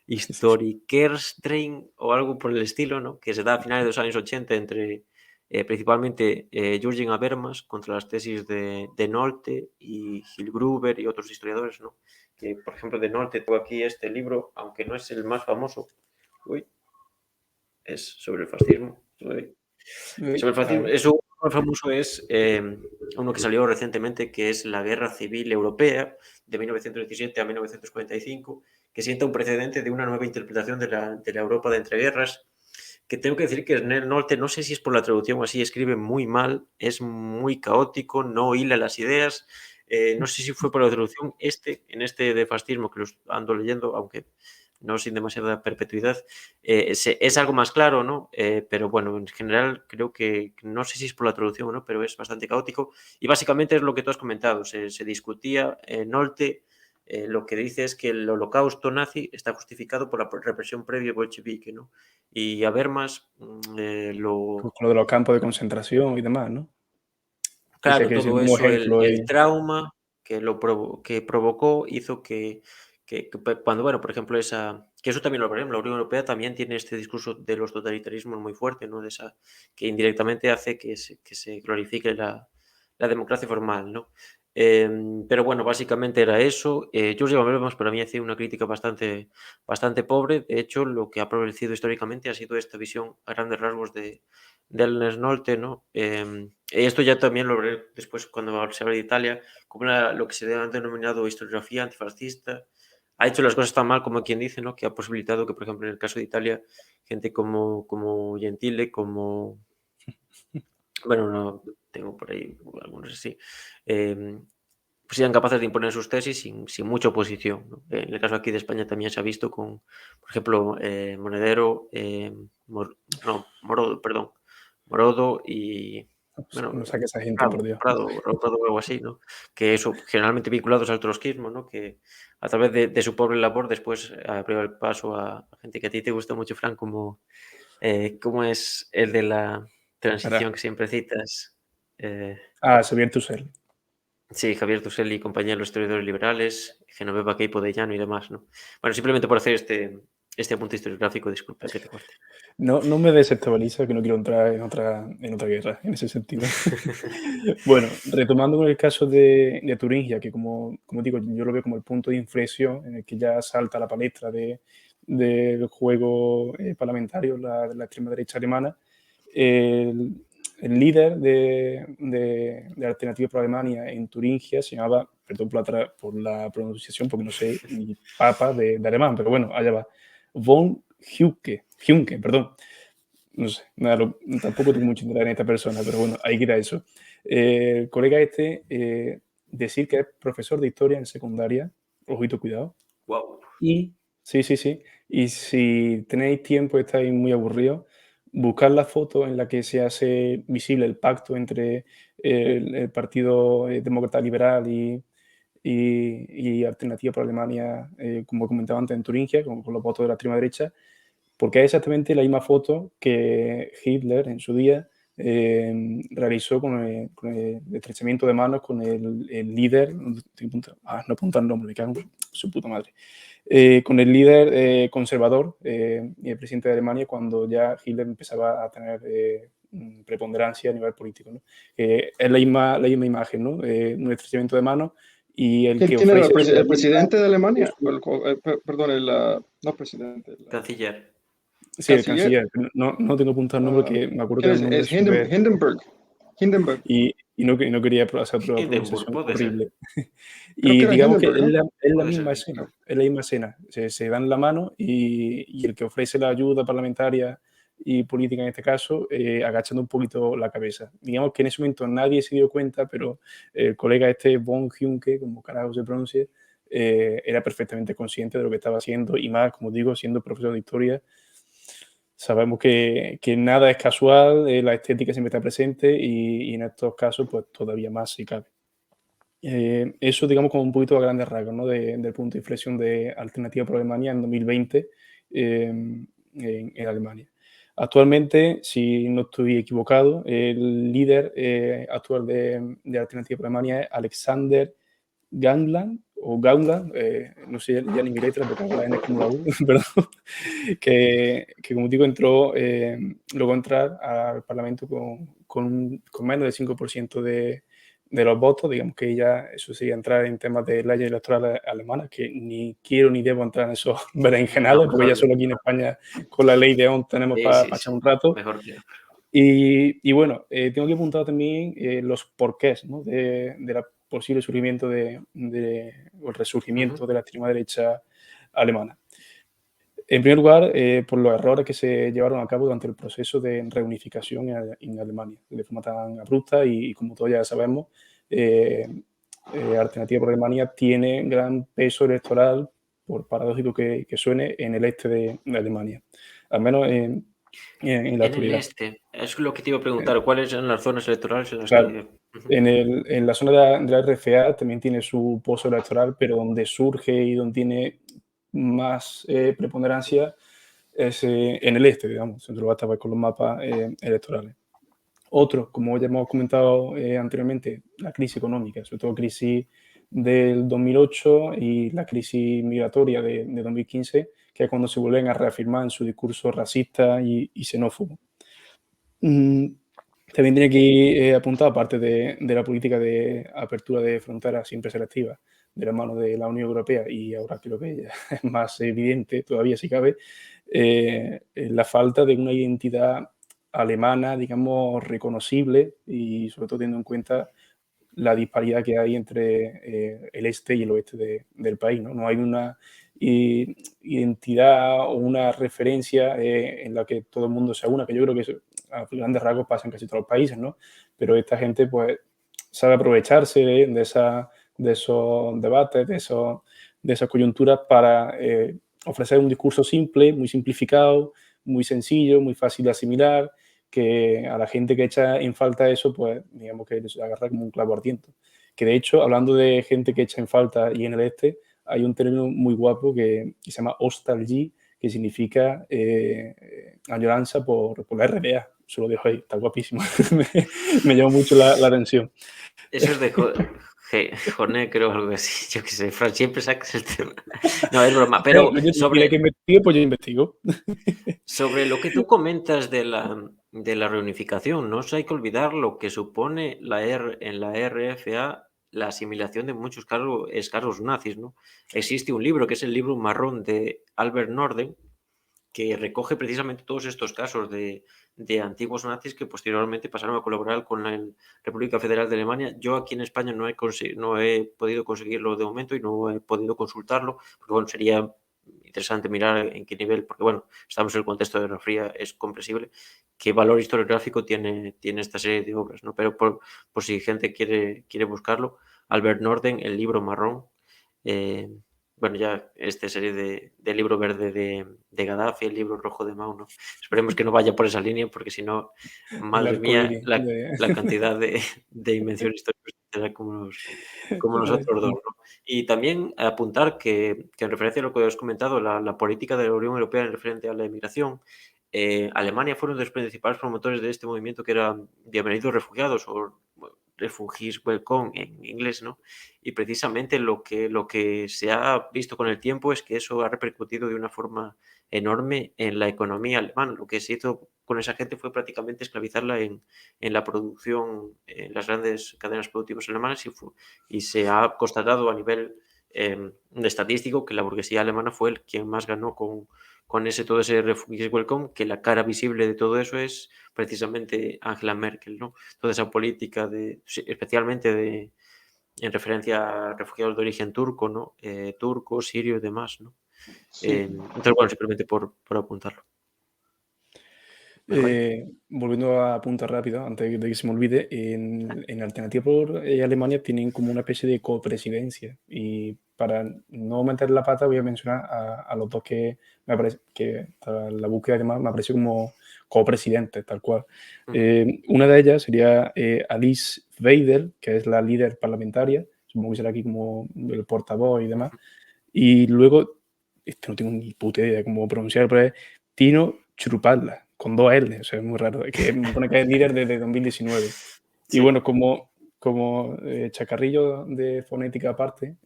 Historikerstreng o algo por el estilo, ¿no?, que se da a finales de los años 80 entre principalmente Jürgen Habermas contra las tesis de Nolte y Hillgruber y otros historiadores, ¿no? Que, por ejemplo, de Nolte tengo aquí este libro, aunque no es el más famoso, es sobre el fascismo. Sobre el fascismo. Eso más famoso es uno que salió recientemente, que es La Guerra Civil Europea, de 1917 a 1945, que sienta un precedente de una nueva interpretación de la Europa de entreguerras, que tengo que decir que Snell Nolte, no sé si es por la traducción o así, escribe muy mal, es muy caótico, no hila las ideas, no sé si fue por la traducción, en este de fascismo que lo ando leyendo, aunque no sin demasiada perpetuidad, es algo más claro, ¿no? Pero bueno, en general creo que, no sé si es por la traducción o no, pero es bastante caótico y básicamente es lo que tú has comentado, se discutía, Nolte lo que dice es que el holocausto nazi está justificado por la represión previa bolchevique, ¿no? Y Habermas Pues con lo de los campos de concentración y demás, ¿no? Decía claro, que ese todo como eso, ejemplo el trauma que provocó hizo que cuando, bueno, por ejemplo, que eso también lo veremos, la Unión Europea también tiene este discurso de los totalitarismos muy fuerte, ¿no? Que indirectamente hace que se glorifique la democracia formal, ¿no? Pero bueno, básicamente era eso. George Habermas para mí hacía una crítica bastante pobre. De hecho, lo que ha prevalecido históricamente ha sido esta visión a grandes rasgos del Nolte, ¿no? Esto ya también lo veré después cuando se hable de Italia, como lo que se ha denominado historiografía antifascista. Ha hecho las cosas tan mal como quien dice, ¿no? Que ha posibilitado que, por ejemplo, en el caso de Italia, gente como Gentile, bueno, no tengo por ahí algunos así, pues sean capaces de imponer sus tesis sin mucha oposición, ¿no? En el caso aquí de España también se ha visto con, por ejemplo, Monedero, Morodo, perdón, Morodo y, bueno, No saque esa gente, por Dios. Prado o algo así, ¿no? Que eso, generalmente vinculados al trotskismo, ¿no? Que a través de su pobre labor después abrió el paso a gente que a ti te gusta mucho, Fran, como es el de la transición Espera. que siempre citas. Xavier Tusell. Sí, Javier Tusell y compañía de los historiadores liberales, Genoveva Queipo de Llano y demás, ¿no? Bueno, simplemente por hacer este apunte historiográfico, disculpa que te corte. No me desestabiliza, que no quiero entrar en otra guerra, en ese sentido. Bueno, retomando con el caso de Turingia, que como digo, yo lo veo como el punto de inflexión en el que ya salta a la palestra del juego parlamentario de la extrema derecha alemana. El líder de Alternativa por Alemania en Turingia se llamaba, perdón por la pronunciación, porque no sé ni papa de alemán, pero bueno, allá va. Von Junke, perdón. No sé, nada, tampoco tengo mucho interés en esta persona, pero bueno, ahí queda eso. El colega decir que es profesor de historia en secundaria, ojito, cuidado. Wow. Y sí. Y si tenéis tiempo, estáis muy aburridos, buscar la foto en la que se hace visible el pacto entre el Partido Demócrata Liberal y Alternativa por Alemania, como comentaba antes, en Turingia, con los votos de la extrema derecha, porque es exactamente la misma foto que Hitler en su día realizó con el estrechamiento de manos con el líder, no apunta el nombre, me cago en su puta madre, con el líder conservador y el presidente de Alemania cuando ya Hitler empezaba a tener preponderancia a nivel político, ¿no? Es la misma imagen, ¿no? Un estrechamiento de manos y el ¿Quién que tiene ofrece el presidente de Alemania? su Perdón, no presidente. Canciller. Sí, el Canciller. canciller. No tengo apuntado el nombre, que me acuerdo que ¿Quién era un nombre es súper... Hindenburg. Y no quería hacer otra Hindenburg, pronunciación puede ser. horrible. Creo que Y era digamos que Hindenburg, ¿no? es la Puede ser, misma sí. escena, es la misma escena. Se dan la mano y el que ofrece la ayuda parlamentaria y política en este caso, agachando un poquito la cabeza. Digamos que en ese momento nadie se dio cuenta, pero el colega este, Von Junke, como carajo se pronuncie, era perfectamente consciente de lo que estaba haciendo y más, como digo, siendo profesor de historia, sabemos que nada es casual, la estética siempre está presente y en estos casos pues todavía más si cabe. Eso, digamos, como un poquito a grandes rasgos, ¿no? Del punto de inflexión de Alternativa por Alemania en 2020 en Alemania. Actualmente, si no estoy equivocado, el líder actual de Alternativa por Alemania es Alexander Gangland, o Gauland, no sé ya ni mi letra porque hago la N como la U, perdón, que como digo logró entrar al Parlamento con menos del 5% de los votos, digamos que ya eso sería entrar en temas de leyes electorales alemanas, que ni quiero ni debo entrar en esos No, berenjenales, porque mejor ya solo no. aquí en España con la ley de ON tenemos Sí, para sí, echar sí. un rato. Mejor que no. Y bueno, tengo que apuntar también los porqués, ¿no? de la posible surgimiento o el resurgimiento de la extrema derecha alemana. En primer lugar, por los errores que se llevaron a cabo durante el proceso de reunificación en Alemania, de forma tan abrupta y como todos ya sabemos, Alternativa por Alemania tiene gran peso electoral, por paradójico que suene, en el este de Alemania, al menos en la En el actualidad. este, es lo que te iba a preguntar, ¿cuáles son las zonas electorales en las Claro, que...? Ujú. en la zona de la RFA también tiene su pozo electoral, pero donde surge y donde tiene más preponderancia es en el este, digamos, centro basta ver con los mapas electorales. Otro, como ya hemos comentado anteriormente, la crisis económica, sobre todo crisis del 2008 y la crisis migratoria de 2015, que es cuando se vuelven a reafirmar en su discurso racista y xenófobo. También tiene que ir apuntado, aparte de la política de apertura de fronteras siempre selectiva de la mano de la Unión Europea, y ahora creo que ya es más evidente todavía si cabe, la falta de una identidad alemana, digamos, reconocible y sobre todo teniendo en cuenta la disparidad que hay entre el este y el oeste del país, ¿no? No hay una identidad o una referencia en la que todo el mundo se una, que yo creo que eso, a grandes rasgos pasa en casi todos los países, ¿no? Pero esta gente pues sabe aprovecharse de esos debates, de esas coyunturas para ofrecer un discurso simple, muy simplificado, muy sencillo, muy fácil de asimilar, que a la gente que echa en falta eso, pues digamos que les agarra como un clavo ardiente. Que de hecho, hablando de gente que echa en falta y en el este, hay un término muy guapo que se llama Ostalgie, que significa añoranza por la RDA. Se lo dejo ahí, está guapísimo. me llama mucho la atención. Eso es de Joné, creo, algo así. Yo qué sé, Fran, siempre sacas el tema. No, es broma, pero Yo diré que investigue, pues yo investigo. sobre lo que tú comentas de la reunificación, no hay que olvidar lo que supone en la RFA la asimilación de muchos cargos nazis, ¿no? Existe un libro, que es el libro marrón de Albert Norden, que recoge precisamente todos estos casos de antiguos nazis que posteriormente pasaron a colaborar con la República Federal de Alemania. Yo aquí en España no he podido conseguirlo de momento y no he podido consultarlo, porque bueno, sería interesante mirar en qué nivel, porque bueno, estamos en el contexto de la Guerra Fría, es comprensible qué valor historiográfico tiene esta serie de obras, ¿no? Pero por si gente quiere buscarlo, Albert Norden, el libro marrón, eh, bueno, ya esta serie del libro verde de Gaddafi, el libro rojo de Mao, ¿no? Esperemos que no vaya por esa línea, porque si no, El madre arco mía, iris la cantidad de invención histórica que será como nosotros dos, ¿no? Y también apuntar que en referencia a lo que has comentado, la política de la Unión Europea en referente a la inmigración, Alemania fueron de los principales promotores de este movimiento que era Bienvenidos Refugiados o Refugees Welcome en inglés, ¿no? Y precisamente lo que se ha visto con el tiempo es que eso ha repercutido de una forma enorme en la economía alemana. Lo que se hizo con esa gente fue prácticamente esclavizarla en la producción, en las grandes cadenas productivas alemanas y se ha constatado a nivel estadístico que la burguesía alemana fue quien más ganó con todo ese Refugees Welcome, que la cara visible de todo eso es precisamente Angela Merkel, ¿no? Toda esa política especialmente en referencia a refugiados de origen turco, ¿no? Turco, sirio y demás, ¿no? Sí. Entonces, bueno, simplemente por apuntarlo. Mejor. Volviendo a punta rápida, antes de que se me olvide, en Alternativa por Alemania tienen como una especie de copresidencia. Y para no meter la pata, voy a mencionar a los dos que me parece que tras la búsqueda además me apareció como copresidentes, tal cual. Una de ellas sería Alice Weidel, que es la líder parlamentaria, supongo que será aquí como el portavoz y demás. Y luego, esto no tengo ni puta idea de cómo pronunciar, pero es Tino Churupalla, con dos L, o sea, es muy raro. Es que me pone que es líder desde 2019. Y Sí. bueno, como chacarrillo de fonética aparte,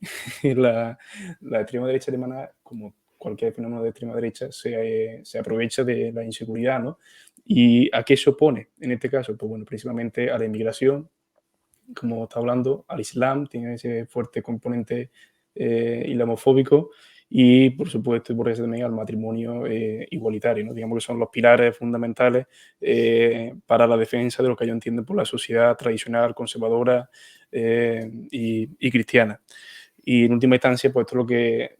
la extrema derecha alemana, como cualquier fenómeno de extrema derecha, se aprovecha de la inseguridad, ¿no? ¿Y a qué se opone en este caso? Pues bueno, principalmente a la inmigración, como está hablando, al Islam, tiene ese fuerte componente islamofóbico y, por supuesto, y por eso también al matrimonio igualitario, ¿no? Digamos que son los pilares fundamentales para la defensa de lo que ellos entienden por la sociedad tradicional, conservadora y cristiana. Y en última instancia, pues esto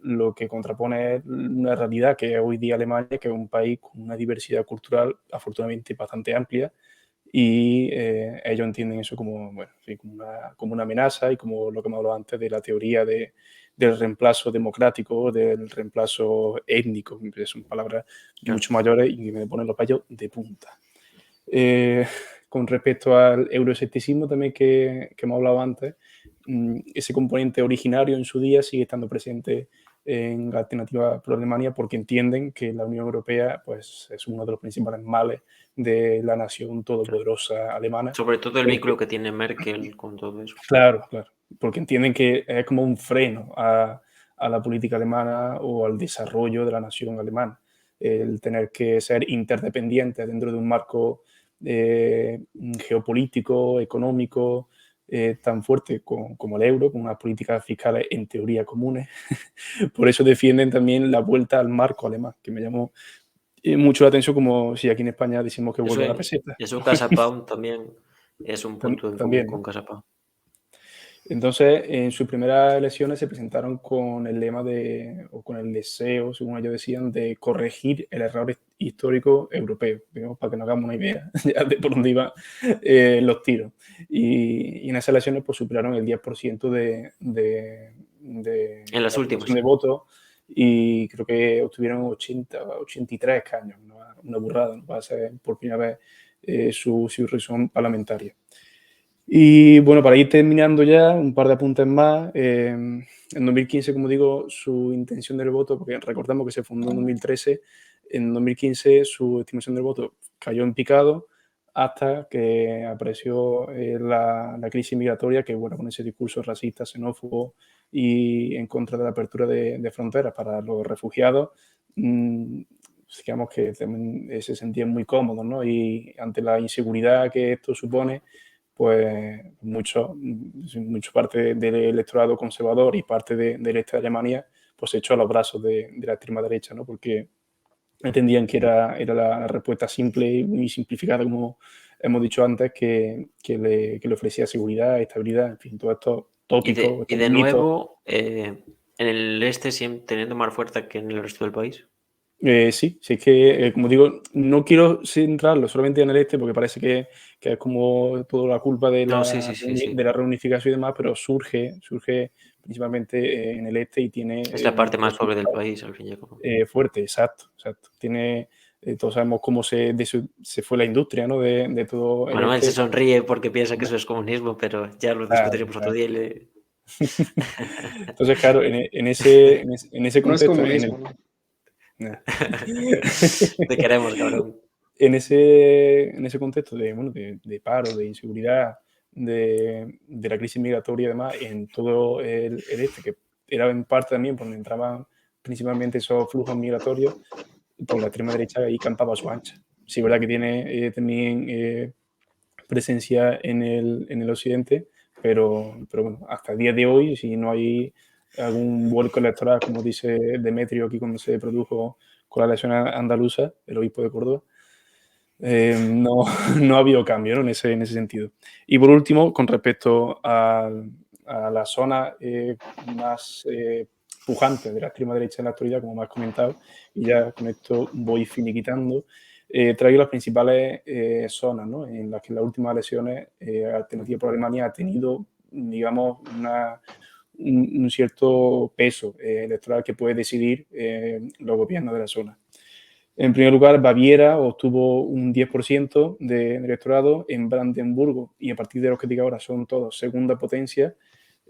lo que contrapone es una realidad que es hoy día Alemania, que es un país con una diversidad cultural afortunadamente bastante amplia, y ellos entienden eso como, bueno, sí, como una amenaza y como lo que hemos hablado antes de la teoría del reemplazo democrático, del reemplazo étnico, que son palabras Claro. mucho mayores y que me ponen los payos de punta. Eh, con respecto al euroescepticismo también que hemos hablado antes, ese componente originario en su día sigue estando presente en la Alternativa por Alemania porque entienden que la Unión Europea pues, es uno de los principales males de la nación todopoderosa alemana. Sobre todo el Porque, vínculo que tiene Merkel con todo eso. claro, porque entienden que es como un freno a la política alemana o al desarrollo de la nación alemana. El tener que ser interdependiente dentro de un marco geopolítico, económico, tan fuerte como el euro, con unas políticas fiscales en teoría comunes. Por eso defienden también la vuelta al marco alemán, que me llamó mucho la atención, como si aquí en España decimos que Eso vuelve a la en peseta. eso Casa Pound también es un punto en común También, con ¿no? Casa Pound. Entonces, en sus primeras elecciones se presentaron con el lema o con el deseo, según ellos decían, de corregir el error histórico europeo, digamos, para que nos hagamos una idea ya de por dónde iban los tiros. Y en esas elecciones pues, superaron el 10% de En las la intención de últimas. voto y creo que obtuvieron 83 escaños, una burrada, ¿no? Va a ser por primera vez su región parlamentaria. Y bueno, para ir terminando ya, un par de apuntes más. En 2015, como digo, su intención del voto, porque recordamos que se fundó en 2013, en 2015 su estimación del voto cayó en picado hasta que apareció la crisis migratoria, que bueno, con ese discurso racista, xenófobo y en contra de la apertura de fronteras para los refugiados, digamos que también, se sentían muy cómodos, ¿no? Y ante la inseguridad que esto supone, pues mucho parte del electorado conservador y parte del este de Alemania pues se echó a los brazos de la extrema derecha, ¿no? Porque entendían que era la respuesta simple y muy simplificada, como hemos dicho antes, que le ofrecía seguridad, estabilidad, en fin, todos estos tópicos, Y estos de mitos. nuevo, en el este teniendo más fuerza que en el resto del país. Sí, sí, es que, como digo, no quiero centrarlo solamente en el este porque parece que es como toda la culpa No, sí, sí, sí, sí. de la reunificación y demás, pero surge principalmente en el este y tiene Es la unos parte más pobre del resultados país, al fin y al cabo. fuertes, exacto, exacto. Tiene, todos sabemos cómo se fue la industria, ¿no? De todo el Manuel se este. sonríe porque piensa que eso es comunismo, pero ya lo Claro, discutiremos otro claro. día Entonces, claro, en ese No es contexto, en comunismo, el... ¿no? Nah. Te queremos, cabrón. En ese contexto de, bueno, de paro, de inseguridad, de la crisis migratoria y demás, en todo el este, que era en parte también por donde entraban principalmente esos flujos migratorios, por la extrema derecha ahí campaba a su ancha. Sí, es verdad que tiene también presencia en el occidente, pero bueno, hasta el día de hoy, si no hay algún vuelco electoral, como dice Demetrio aquí cuando se produjo con la elección andaluza, el obispo de Córdoba, no, no ha habido cambio, ¿no? En ese sentido. Y por último, con respecto a la zona más pujante de la extrema derecha en la actualidad, como me has comentado, y ya con esto voy finiquitando, traigo las principales zonas, ¿no?, en las que en las últimas elecciones Alternativa por Alemania ha tenido, digamos, un cierto peso electoral que puede decidir los gobiernos de la zona. En primer lugar, Baviera obtuvo un 10% del electorado. En Brandenburgo, y a partir de los que digo ahora son todos segunda potencia,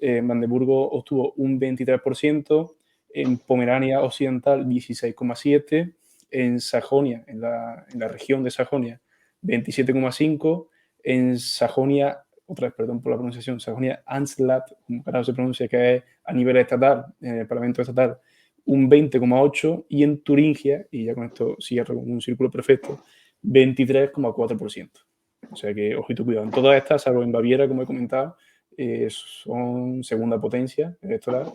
Brandenburgo obtuvo un 23%, en Pomerania Occidental 16,7%, en Sajonia, en la región de Sajonia, 27,5%, en Sajonia, otra vez, perdón por la pronunciación, Sajonia-Anhalt, como carajo se pronuncia, que es a nivel estatal, en el Parlamento estatal, un 20,8%, y en Turingia, y ya con esto cierro con un círculo perfecto, 23,4%. O sea que, ojito, cuidado. En todas estas, salvo en Baviera, como he comentado, son segunda potencia electoral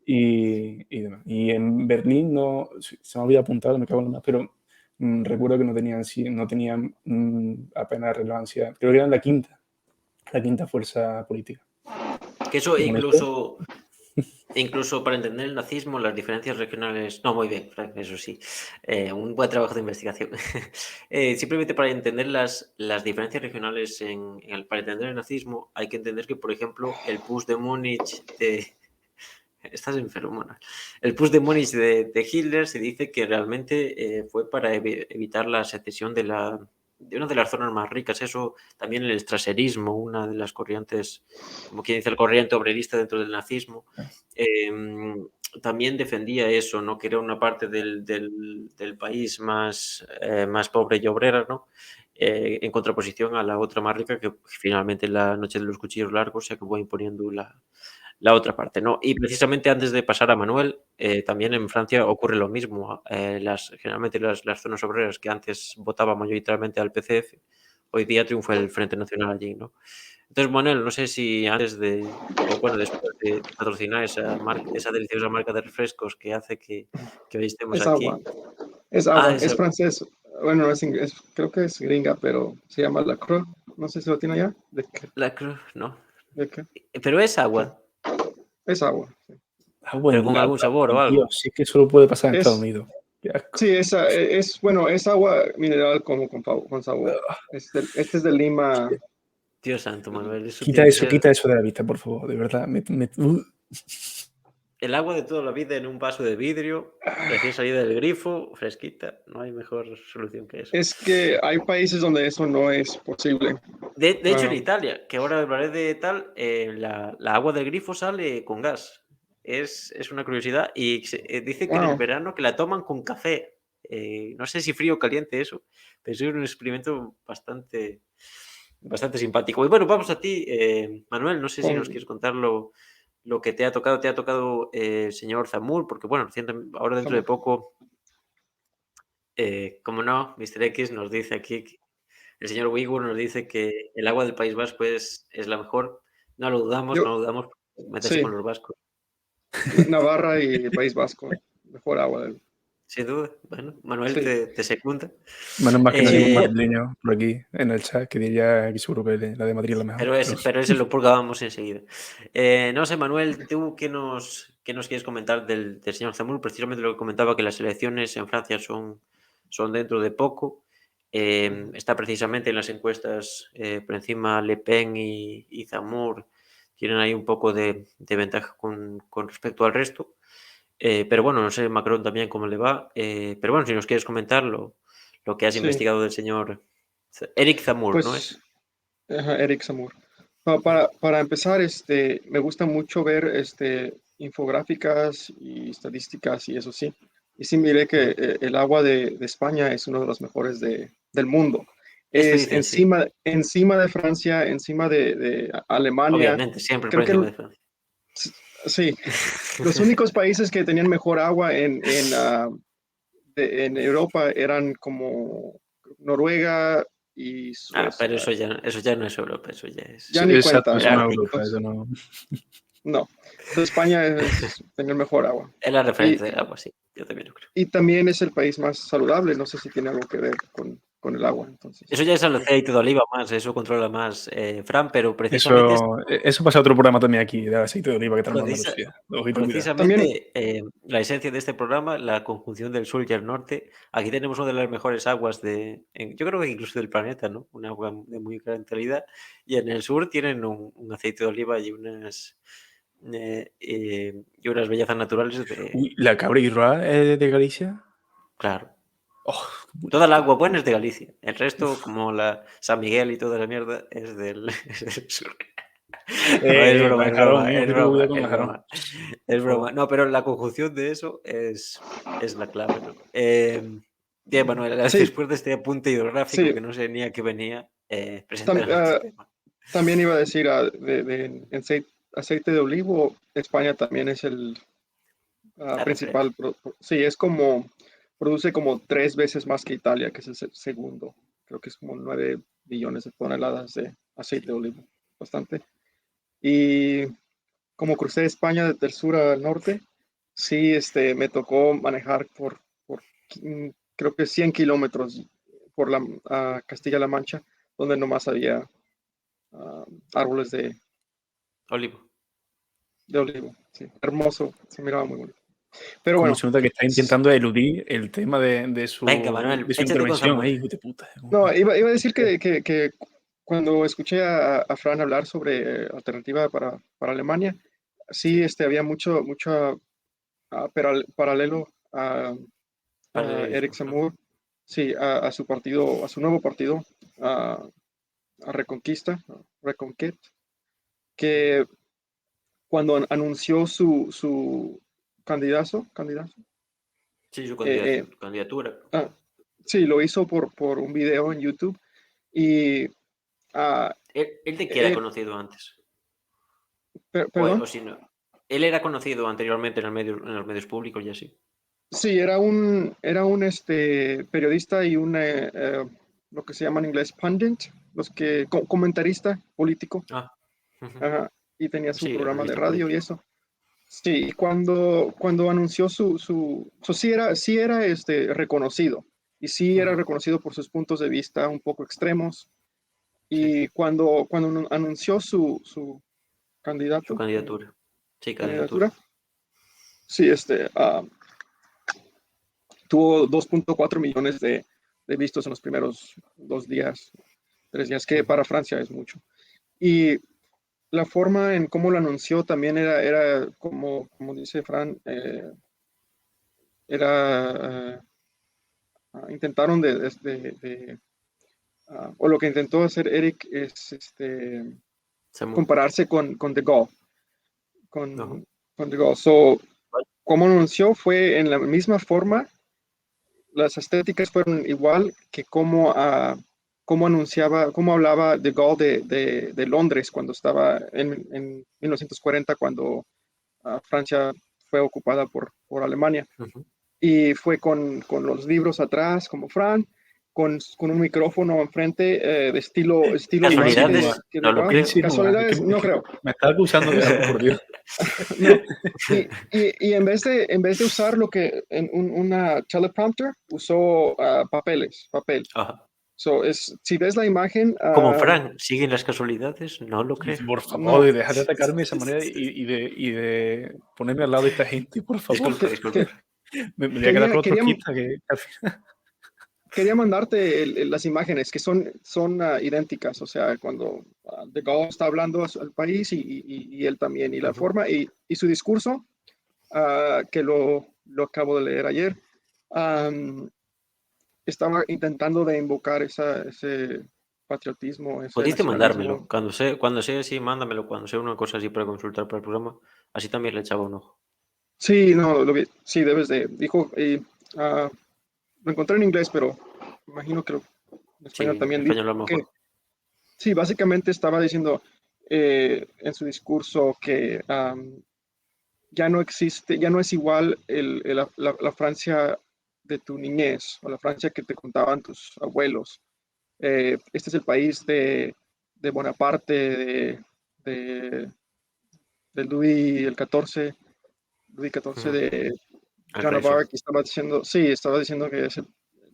y demás. Y en Berlín no, se me olvidó apuntar, me cago en más, pero recuerdo que no tenían apenas relevancia. Creo que eran la quinta fuerza política. Que eso incluso para entender el nazismo, las diferencias regionales... No, muy bien, eso sí. Un buen trabajo de investigación. Simplemente para entender las diferencias regionales para entender el nazismo, hay que entender que, por ejemplo, el Putsch de Múnich Estás enfermo, ¿no? El Putsch de Múnich de Hitler se dice que realmente fue para evitar la secesión de una de las zonas más ricas. Eso también el straserismo, una de las corrientes, como quien dice, el corriente obrerista dentro del nazismo, también defendía eso, ¿no?, que era una parte del país más pobre y obrera, ¿no?, en contraposición a la otra más rica, que finalmente en la noche de los cuchillos largos se acabó imponiendo la otra parte, ¿no? Y precisamente antes de pasar a Manuel, también en Francia ocurre lo mismo. Generalmente las zonas obreras que antes votaban mayoritariamente al PCF, hoy día triunfa el Frente Nacional allí, ¿no? Entonces, Manuel, no sé si después de patrocinar esa deliciosa marca de refrescos que hace que hoy estemos Es aquí. agua. Es Ah, agua. Es francés. Bueno, es inglés. Creo que es gringa, pero se llama La Croix. No sé si lo tiene allá. La Cruz, no. ¿De qué? Pero es agua, Es agua. Sí. Agua pero en con algún lata, sabor o por algo. Dios, sí que solo puede pasar en Estados Es, Unidos. Qué asco. sí, es agua mineral como con sabor. Este es de Lima. Dios santo, Manuel, eso Quita tiene que eso, ser quita eso de la vista, por favor, de verdad. el agua de toda la vida en un vaso de vidrio, recién salida del grifo, fresquita. No hay mejor solución que eso. Es que hay países donde eso no es posible. De hecho, en Italia, que ahora hablaré de tal, la agua del grifo sale con gas. Es una curiosidad y dice que en el Wow. verano que la toman con café. No sé si frío o caliente eso, pero es un experimento bastante simpático. Y bueno, vamos a ti, Manuel, no sé si nos quieres contar lo que te ha tocado. Te ha tocado el señor Zamur, porque bueno, ahora dentro de poco, como no, Mr. X nos dice aquí, el señor Uyghur nos dice que el agua del País Vasco es la mejor. No lo dudamos, Yo, no lo dudamos. Métase sí, con los vascos. Navarra y País Vasco. Mejor agua. Sin duda. Bueno, Manuel Sí, te secunda. Menos mal que no hay ningún sí. madrileño por aquí en el chat que diría que seguro que la de Madrid es la mejor. Pero ese lo purgábamos enseguida. No sé, Manuel, ¿tú qué nos quieres comentar del señor Zamur? Precisamente lo que comentaba, que las elecciones en Francia son dentro de poco. Está precisamente en las encuestas por encima Le Pen y Zamur. Tienen ahí un poco de ventaja con respecto al resto. Pero bueno, no sé Macron también cómo le va. Pero bueno, si nos quieres comentar lo que has Sí, investigado del señor Eric Zamur, ¿no pues es? Eric Samur. Para empezar, me gusta mucho ver infográficas y estadísticas y eso sí. Y sí miré que el agua de España es uno de los mejores del mundo. Esto Es dicen, sí. encima de Francia, encima de Alemania. Obviamente, siempre por Creo que encima de Francia. sí, los únicos países que tenían mejor agua en Europa eran como Noruega y Pero Suecia. eso ya no es Europa, eso ya es Ya ni Exacto, cuenta, eso el no es ¿no? Ártico. Europa, eso Entonces, no. no. Entonces, España tenía mejor agua. Es la Y, referencia del agua, sí. Yo también lo creo. y también es el país más saludable. No sé si tiene algo que ver con con el agua. Entonces, Eso ya es el aceite de oliva más, eso controla más Fran, pero precisamente Eso pasa a otro programa también aquí, del aceite de oliva que tenemos en precisa- Andalucía. Ojito, cuidado. también, precisamente la esencia de este programa, la conjunción del sur y el norte, aquí tenemos una de las mejores aguas yo creo que incluso del planeta, ¿no? Un agua de muy gran calidad, y en el sur tienen un aceite de oliva y unas bellezas naturales Uy, ¿la Cabra es de Galicia? claro. Oh, Toda el bonito. agua buena es de Galicia. El resto, Uf. como la San Miguel y toda la mierda, es es del sur. No, es broma, es Majarón, broma, es ojito, broma, cuidado con es Majarón. broma. Es Por broma. favor. No, pero la conjunción de eso es la clave, ¿no? Bien, Manuel, sí, después de este apunte hidrográfico sí, que no sé ni a qué venía, tam- presentaremos tu ah, tema. también iba a decir de aceite de olivo, España también es el La referencia. principal. Sí, produce como 3 veces más que Italia, que es el segundo. Creo que es como 9 billones de toneladas de aceite de Sí. olivo, bastante. Y como crucé España desde el sur al norte, sí, me tocó manejar por creo que 100 kilómetros por Castilla-La Mancha, donde nomás había ah, árboles Olivo. de olivo. Sí, hermoso, se miraba muy bonito. Pero Como bueno, se nota que está intentando eludir el tema Venga, Manuel, de su échate con intervención. Ay, Zambuesa. hijo de puta. no, iba a decir que cuando escuché a Fran hablar sobre alternativa para Alemania, sí, Sí, había mucho paralelo a Eric paralelismos, ¿no? Zemmour, sí, a su partido, a su nuevo partido, a, a Reconquista, Reconquet, Ujú. que cuando anunció su candidato, Sí, su eh, eh, candidatura. ah, sí, lo hizo por un video en YouTube y ah, ¿Él de qué era eh, conocido antes? perdón. O si no. Él era conocido anteriormente en los medios públicos y así. Sí, era un periodista y lo que se llama en inglés pundit, comentarista político, Ah, ujú. ajá, y tenía su Sí, programa de analista radio y político. eso. Sí, y cuando anunció sí era reconocido, y sí era Ujú. reconocido por sus puntos de vista un poco extremos, Sí, y cuando anunció su su candidato, candidatura. Sí, candidatura. candidatura, sí, tuvo 2.4 millones de vistos en los primeros 2 días, 3 días, que Ujú. para Francia es mucho. Y la forma en cómo lo anunció también era como dice Fran, era, intentaron o lo que intentó hacer Eric es Samur. compararse con De Gaulle, Ajá. con De Gaulle. So, como anunció fue en la misma forma, las estéticas fueron igual que cómo hablaba De Gaulle de Londres cuando estaba en 1940, cuando Francia fue ocupada por Alemania. Ujú. Y fue con los libros atrás, como Fran, con un micrófono enfrente, de estilo ¿Qué igual insinúa? Casualidades, que no De lo ¿Qué Gaulle. creo. insinúa? Casualidades, no creo. Me está acusando de algo, por Dios. No. Y en vez de usar lo que en una teleprompter, usó papel. Ajá. So, si ves la imagen, Como Frank, ¿siguen las casualidades? No lo creo. Por favor, no, deja de atacarme de esa manera y de ponerme al lado de esta gente, por favor. Disculpa, que, disculpa, que Fran. Me voy a quedar quería, con los quería, trotskistas que al final. quería mandarte las imágenes que son idénticas, o sea, cuando De Gaulle está hablando al país y él también, y la Ujú. forma y su discurso, que lo acabo de leer ayer, am, estaba intentando de invocar ese patriotismo, ese Pudiste mandármelo. nacionalismo. Cuando sea así, mándamelo. Cuando sea una cosa así para consultar para el programa, así también le echaba un ojo. Sí, no, lo vi, sí, dijo, y ah, lo encontré en inglés, pero imagino que en Sí, español en también dijo español a lo que mejor. sí, básicamente estaba diciendo en su discurso que ya no existe, ya no es igual la Francia de tu niñez o la Francia que te contaban tus abuelos. Este es el país de Bonaparte, de, de Louis XIV, Ujú. de El Joan rey of Sol. Arc, estaba diciendo que es el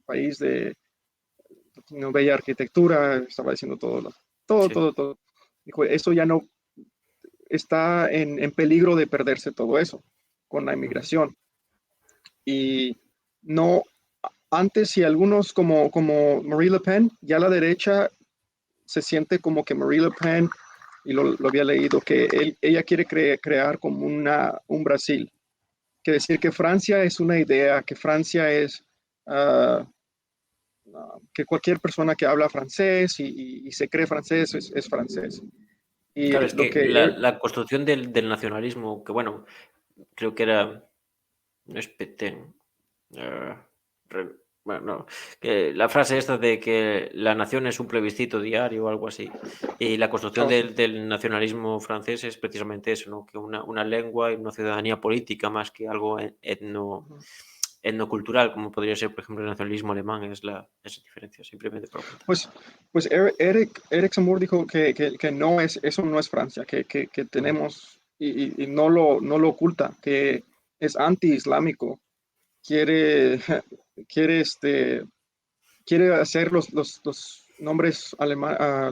país no veía arquitectura, estaba diciendo Sí. todo. Dijo, eso ya no está en peligro de perderse todo eso con la inmigración. Y no, antes si algunos como Marie Le Pen, ya la derecha se siente como que Marie Le Pen, y lo había leído, que ella quiere crear como un Brasil, que decir que Francia es una idea, que Francia es, que cualquier persona que habla francés y se cree francés es francés. Y Claro, es lo que que, la construcción del nacionalismo, que bueno, creo que era, no es Petén, eh, bueno, no, que la frase esta de que la nación es un plebiscito diario o algo así, y la construcción oh, del nacionalismo francés es precisamente eso, ¿no? Que una lengua y una ciudadanía política más que algo etnocultural, como podría ser, por ejemplo, el nacionalismo alemán, es esa diferencia, simplemente por apuntar. pues Eric Zemmour dijo que no es, eso no es Francia, que tenemos, y no lo oculta, que es anti-islámico, quiere, quiere, quiere hacer los nombres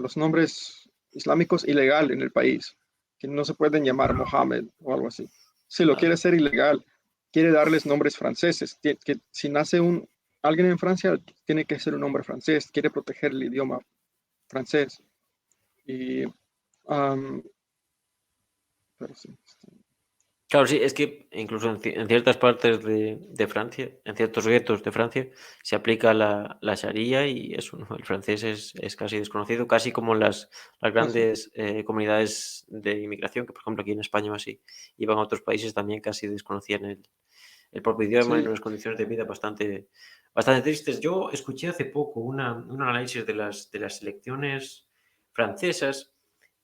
los nombres islámicos ilegal en el país, que no se pueden llamar Mohammed o algo así. Si lo quiere Ah, hacer ilegal, quiere darles nombres franceses, que si nace alguien en Francia, tiene que ser un nombre francés, quiere proteger el idioma francés. Y, pero sí, claro, sí, es que incluso en ciertas partes de Francia, en ciertos guetos de Francia, se aplica la Sharia y eso, ¿no? El francés es casi desconocido, casi como las sí, grandes comunidades de inmigración, que por ejemplo aquí en España o así, iban a otros países también casi desconocían el propio idioma en sí, unas condiciones de vida bastante tristes. Yo escuché hace poco un análisis de las elecciones francesas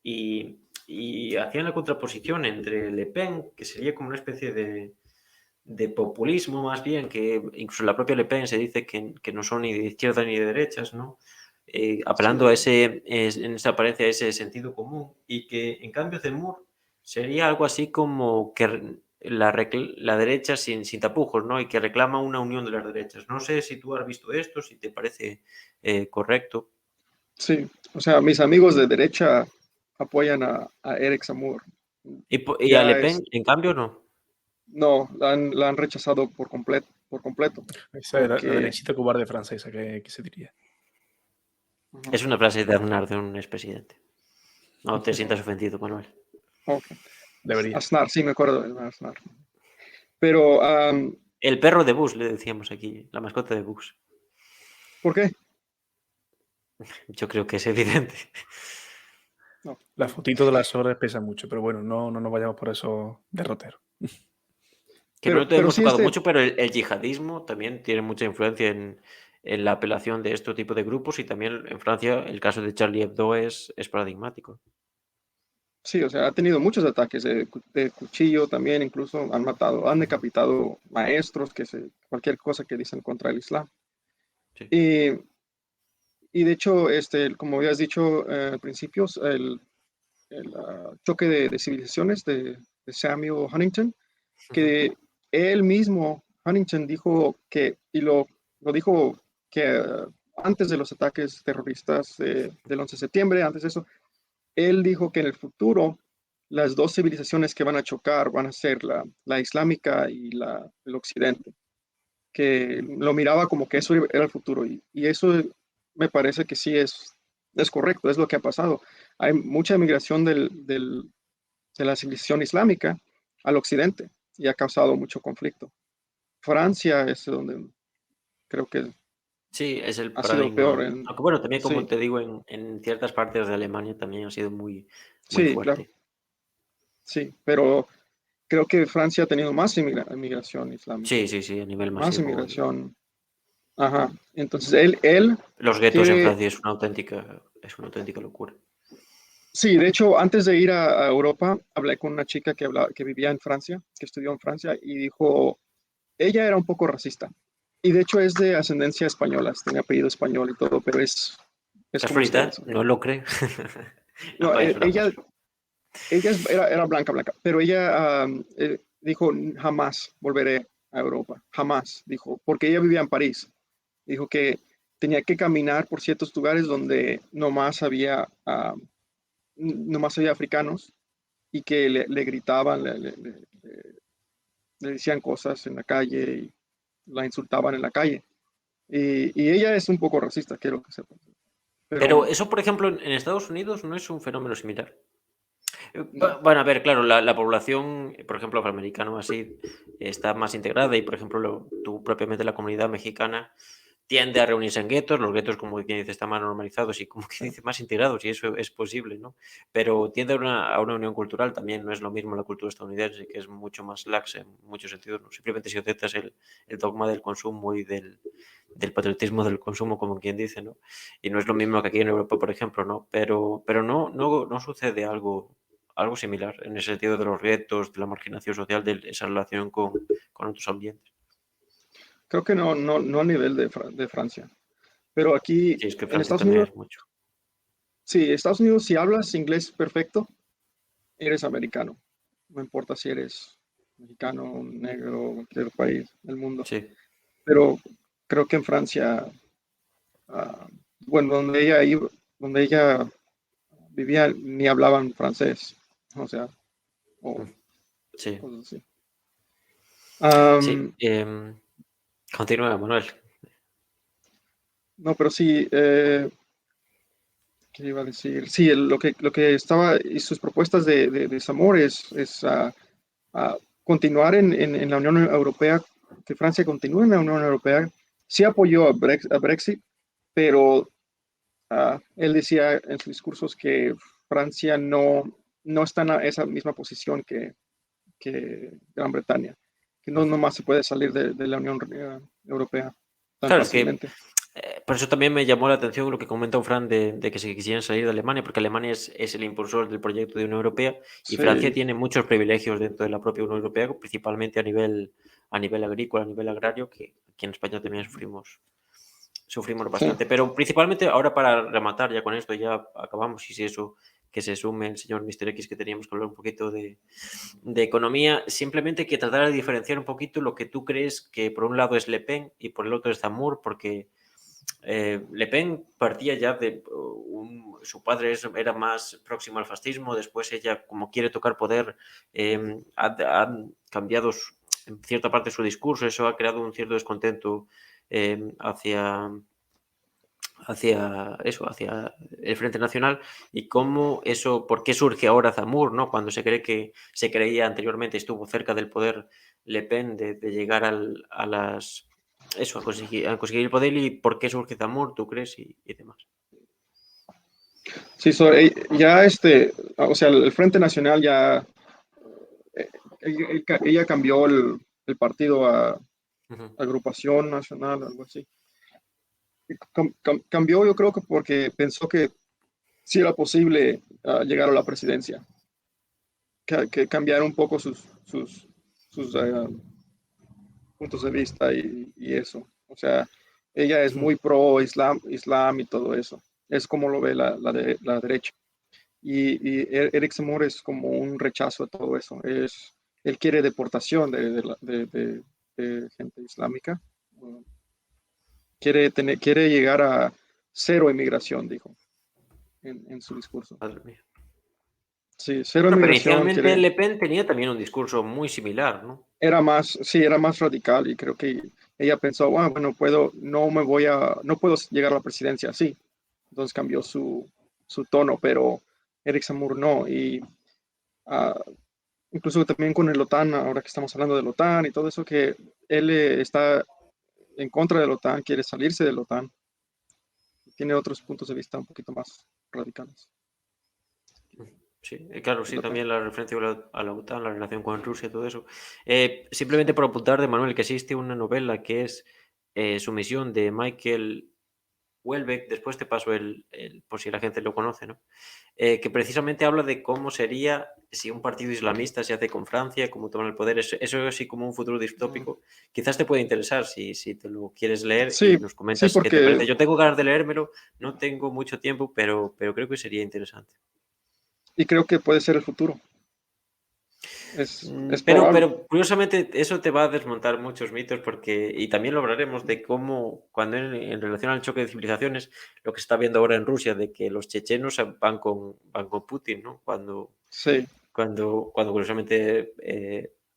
y hacían la contraposición entre Le Pen, que sería como una especie de populismo más bien, que incluso la propia Le Pen se dice que no son ni de izquierda ni de derechas, ¿no? Apelando a sí, en esa apariencia a ese sentido común, y que en cambio Zemmour sería algo así como que la derecha sin tapujos, ¿no? Y que reclama una unión de las derechas. No sé si tú has visto esto, si te parece correcto. sí. O sea, mis amigos de derecha apoyan a Eric Zemmour. Y a Le Ya Pen, en cambio, no. no, la han rechazado por completo, Esa es la porque derechita cobarde francesa que se diría. ujú, Es una frase de Aznar, de un expresidente. No te sientas ofendido, Manuel. ok. Debería. Aznar, sí me acuerdo de Aznar. Pero, El perro de Bush, le decíamos aquí, la mascota de Bush. ¿por qué? Yo creo que es evidente. No, La fotito de las horas pesa mucho, pero bueno, no nos vayamos por esos derroteros. Que no te pero hemos sí, tocado mucho, pero el yihadismo también tiene mucha influencia en la apelación de este tipo de grupos, y también en Francia el caso de Charlie Hebdo es paradigmático. sí, o sea, ha tenido muchos ataques de cuchillo también, incluso han Ujú. decapitado maestros, cualquier cosa que dicen contra el Islam. Sí. Y, y de hecho, como habías dicho al principio, el choque de civilizaciones de Samuel Huntington, Ujú. que él mismo, Huntington, dijo lo dijo que antes de los ataques terroristas del 11 de septiembre, antes de eso, él dijo que en el futuro las dos civilizaciones que van a chocar van a ser la islámica y el occidente, que lo miraba como que eso era el futuro, y eso me parece que sí es correcto, es lo que ha pasado. Hay mucha migración de la civilización islámica al occidente y ha causado mucho conflicto. Francia es donde creo que Sí, es el ha sido peor. paradigma. Aunque bueno, también como Sí, te digo, en ciertas partes de Alemania también ha sido muy sí, claro, fuerte. sí, pero creo que Francia ha tenido más inmigración islámica, Sí, sí, sí, a nivel más masivo. inmigración. Ajá. Entonces él Los guetos en quiere, Francia es una auténtica locura. sí, de hecho, antes de ir a Europa, hablé con una chica que vivía en Francia, que estudió en Francia, y dijo, ella era un poco racista. Y de hecho es de ascendencia española, tiene apellido español y todo, pero es como ustedes. Casualidad, no lo creo. No, No, vaya, es una cosa. ella era blanca, blanca, pero ella dijo, jamás volveré a Europa, jamás, dijo, porque ella vivía en París. Dijo que tenía que caminar por ciertos lugares donde nomás había africanos y que le gritaban, le decían cosas en la calle y la insultaban en la calle. Y ella es un poco racista, quiero que sepan. Pero Pero eso, por ejemplo, en Estados Unidos no es un fenómeno similar. no, Bueno, a ver, claro, la población, por ejemplo, afroamericana o así, está más integrada y, por ejemplo, tú propiamente la comunidad mexicana tiende a reunirse en guetos, los guetos, como quien dice, están más normalizados y como quien dice, más integrados, y eso es posible, ¿no? Pero tiende a una unión cultural también, no es lo mismo la cultura estadounidense, que es mucho más laxa en muchos sentidos, ¿no? Simplemente si aceptas el dogma del consumo y del patriotismo del consumo, como quien dice, ¿no? Y no es lo mismo que aquí en Europa, por ejemplo, ¿no? Pero no sucede algo similar en el sentido de los retos, de la marginación social, de esa relación con otros ambientes. creo que no a nivel de Francia. Pero aquí Sí, es que en Francia Estados también Unidos, es mucho. sí, Estados Unidos, si hablas inglés perfecto, eres americano. No importa si eres mexicano, negro, cualquier país del mundo. Sí. Pero creo que en Francia, ah, bueno, donde ella vivía, ni hablaban francés. O sea, o Sí, cosas así. sí. Am, Continúa, Manuel. no, pero sí, ¿qué iba a decir? Sí, lo que estaba y sus propuestas de Zamor es continuar en la Unión Europea, que Francia continúe en la Unión Europea. Sí apoyó a Brexit, pero él decía en sus discursos que Francia no está en esa misma posición que Gran Bretaña, que no nomás se puede salir de la Unión Europea tan Claro, es que fácilmente. por eso también me llamó la atención lo que comentó Fran de que se quisieran salir de Alemania, porque Alemania es el impulsor del proyecto de Unión Europea y Francia Sí, tiene muchos privilegios dentro de la propia Unión Europea, principalmente a nivel agrícola, a nivel agrario, que aquí en España también sufrimos sí. bastante. Pero principalmente ahora para rematar ya con esto, ya acabamos y si eso que se sume el señor Mr. X que teníamos que hablar un poquito de economía, simplemente que tratar de diferenciar un poquito lo que tú crees que por un lado es Le Pen y por el otro es Zamur, porque Le Pen partía ya de su padre era más próximo al fascismo, después ella como quiere tocar poder ha cambiado en cierta parte su discurso, eso ha creado un cierto descontento hacia el Frente Nacional y cómo eso, por qué surge ahora Zamur, ¿no? Cuando se cree que se creía anteriormente, estuvo cerca del poder Le Pen de llegar a conseguir el poder y por qué surge Zamur, tú crees y demás. Sí, ya o sea, el Frente Nacional ya, ella cambió el partido a Ujú. Agrupación Nacional, algo así. Cambió yo creo que porque pensó que sí era posible llegar a la presidencia, que cambiar un poco sus puntos de vista y eso. O sea, ella es muy pro Islam y todo eso. Es como lo ve la derecha. Y Eric Zemmour es como un rechazo a todo eso. Él quiere deportación de gente islámica. Quiere llegar a cero inmigración, dijo en su discurso. Madre mía. Sí, cero Bueno, pero inmigración inicialmente quiere. Le Pen tenía también un discurso muy similar, ¿no? Era más radical y creo que ella pensó, bueno, no puedo llegar a la presidencia así. Entonces cambió su tono, pero Eric Zemmour no. Y uh, incluso también con el OTAN, ahora que estamos hablando del OTAN y todo eso, que él está en contra del OTAN, quiere salirse del OTAN, tiene otros puntos de vista un poquito más radicales. Sí, claro, Es sí, lo que- también la referencia a la OTAN, la relación con Rusia, todo eso. Simplemente por apuntar de Manuel que existe una novela que es Sumisión de Michael Houellebecq, después te paso por si la gente lo conoce, ¿no? Que precisamente habla de cómo sería si un partido islamista se hace con Francia, cómo toman el poder, eso así como un futuro distópico. Quizás te puede interesar si te lo quieres leer y Sí, nos sí, comentas qué te porque, parece. Yo tengo ganas de leérmelo, no tengo mucho tiempo, pero creo que sería interesante. y creo que puede ser el futuro. Es Pero, probable. curiosamente eso te va a desmontar muchos mitos porque, y también lo hablaremos de cómo, cuando en relación al choque de civilizaciones, lo que se está viendo ahora en Rusia, de que los chechenos van con Putin, ¿no? Sí, Cuando curiosamente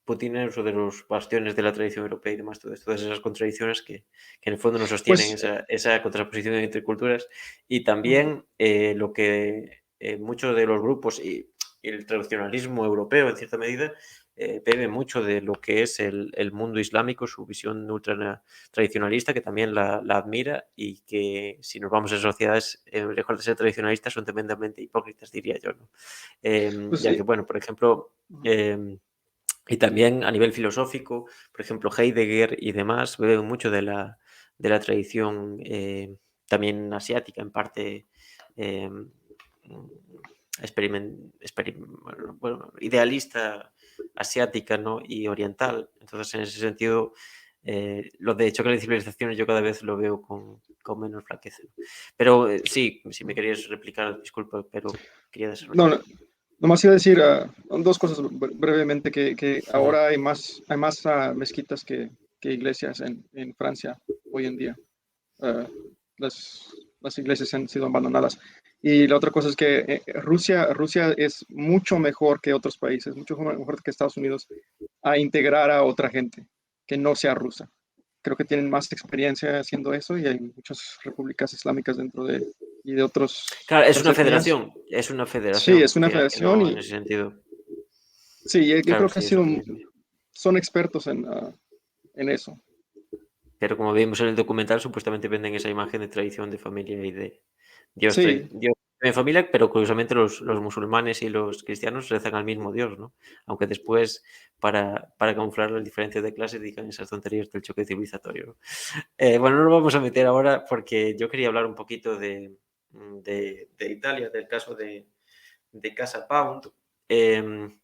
Putin es uno de los bastiones de la tradición europea y demás, todas esas contradicciones que en el fondo no sostienen pues esa contraposición entre culturas y ujú, también lo que muchos de los grupos y el tradicionalismo europeo en cierta medida bebe mucho de lo que es el mundo islámico, su visión ultra tradicionalista, que también la admira y que si nos vamos a sociedades, lejos de ser tradicionalistas, son tremendamente hipócritas, diría yo, ¿no? pues Ya sí. que, bueno, por ejemplo, Ujú. y también a nivel filosófico, por ejemplo, Heidegger y demás beben mucho de la tradición también asiática, en parte eh, bueno, idealista asiática, ¿no? Y oriental. Entonces, en ese sentido, lo de choque de civilizaciones yo cada vez lo veo con menos flaqueza. Pero sí, si me querías replicar, disculpa, pero quería No, desarrollar. no, nomás iba a decir dos cosas brevemente, que Ujú. ahora hay más mezquitas que iglesias en Francia hoy en día. Ah, las iglesias han sido abandonadas. Y la otra cosa es que Rusia es mucho mejor que otros países, mucho mejor que Estados Unidos a integrar a otra gente que no sea rusa. Creo que tienen más experiencia haciendo eso y hay muchas repúblicas islámicas y de Claro, otras etnias. es una Sí, es federación, una que federación no en y ese sentido. sí, yo Claro, creo que sí, eso también. son expertos en eso. Pero como vimos en el documental, supuestamente venden esa imagen de tradición, de familia y de Sí, Dios en familia, pero curiosamente los musulmanes y los cristianos rezan al mismo Dios, ¿no? Aunque después, para camuflar las diferencias de clase, digan esas tonterías del choque civilizatorio, ¿no? Bueno, no nos vamos a meter ahora porque yo quería hablar un poquito de Italia, del caso de Casa Pound. Em,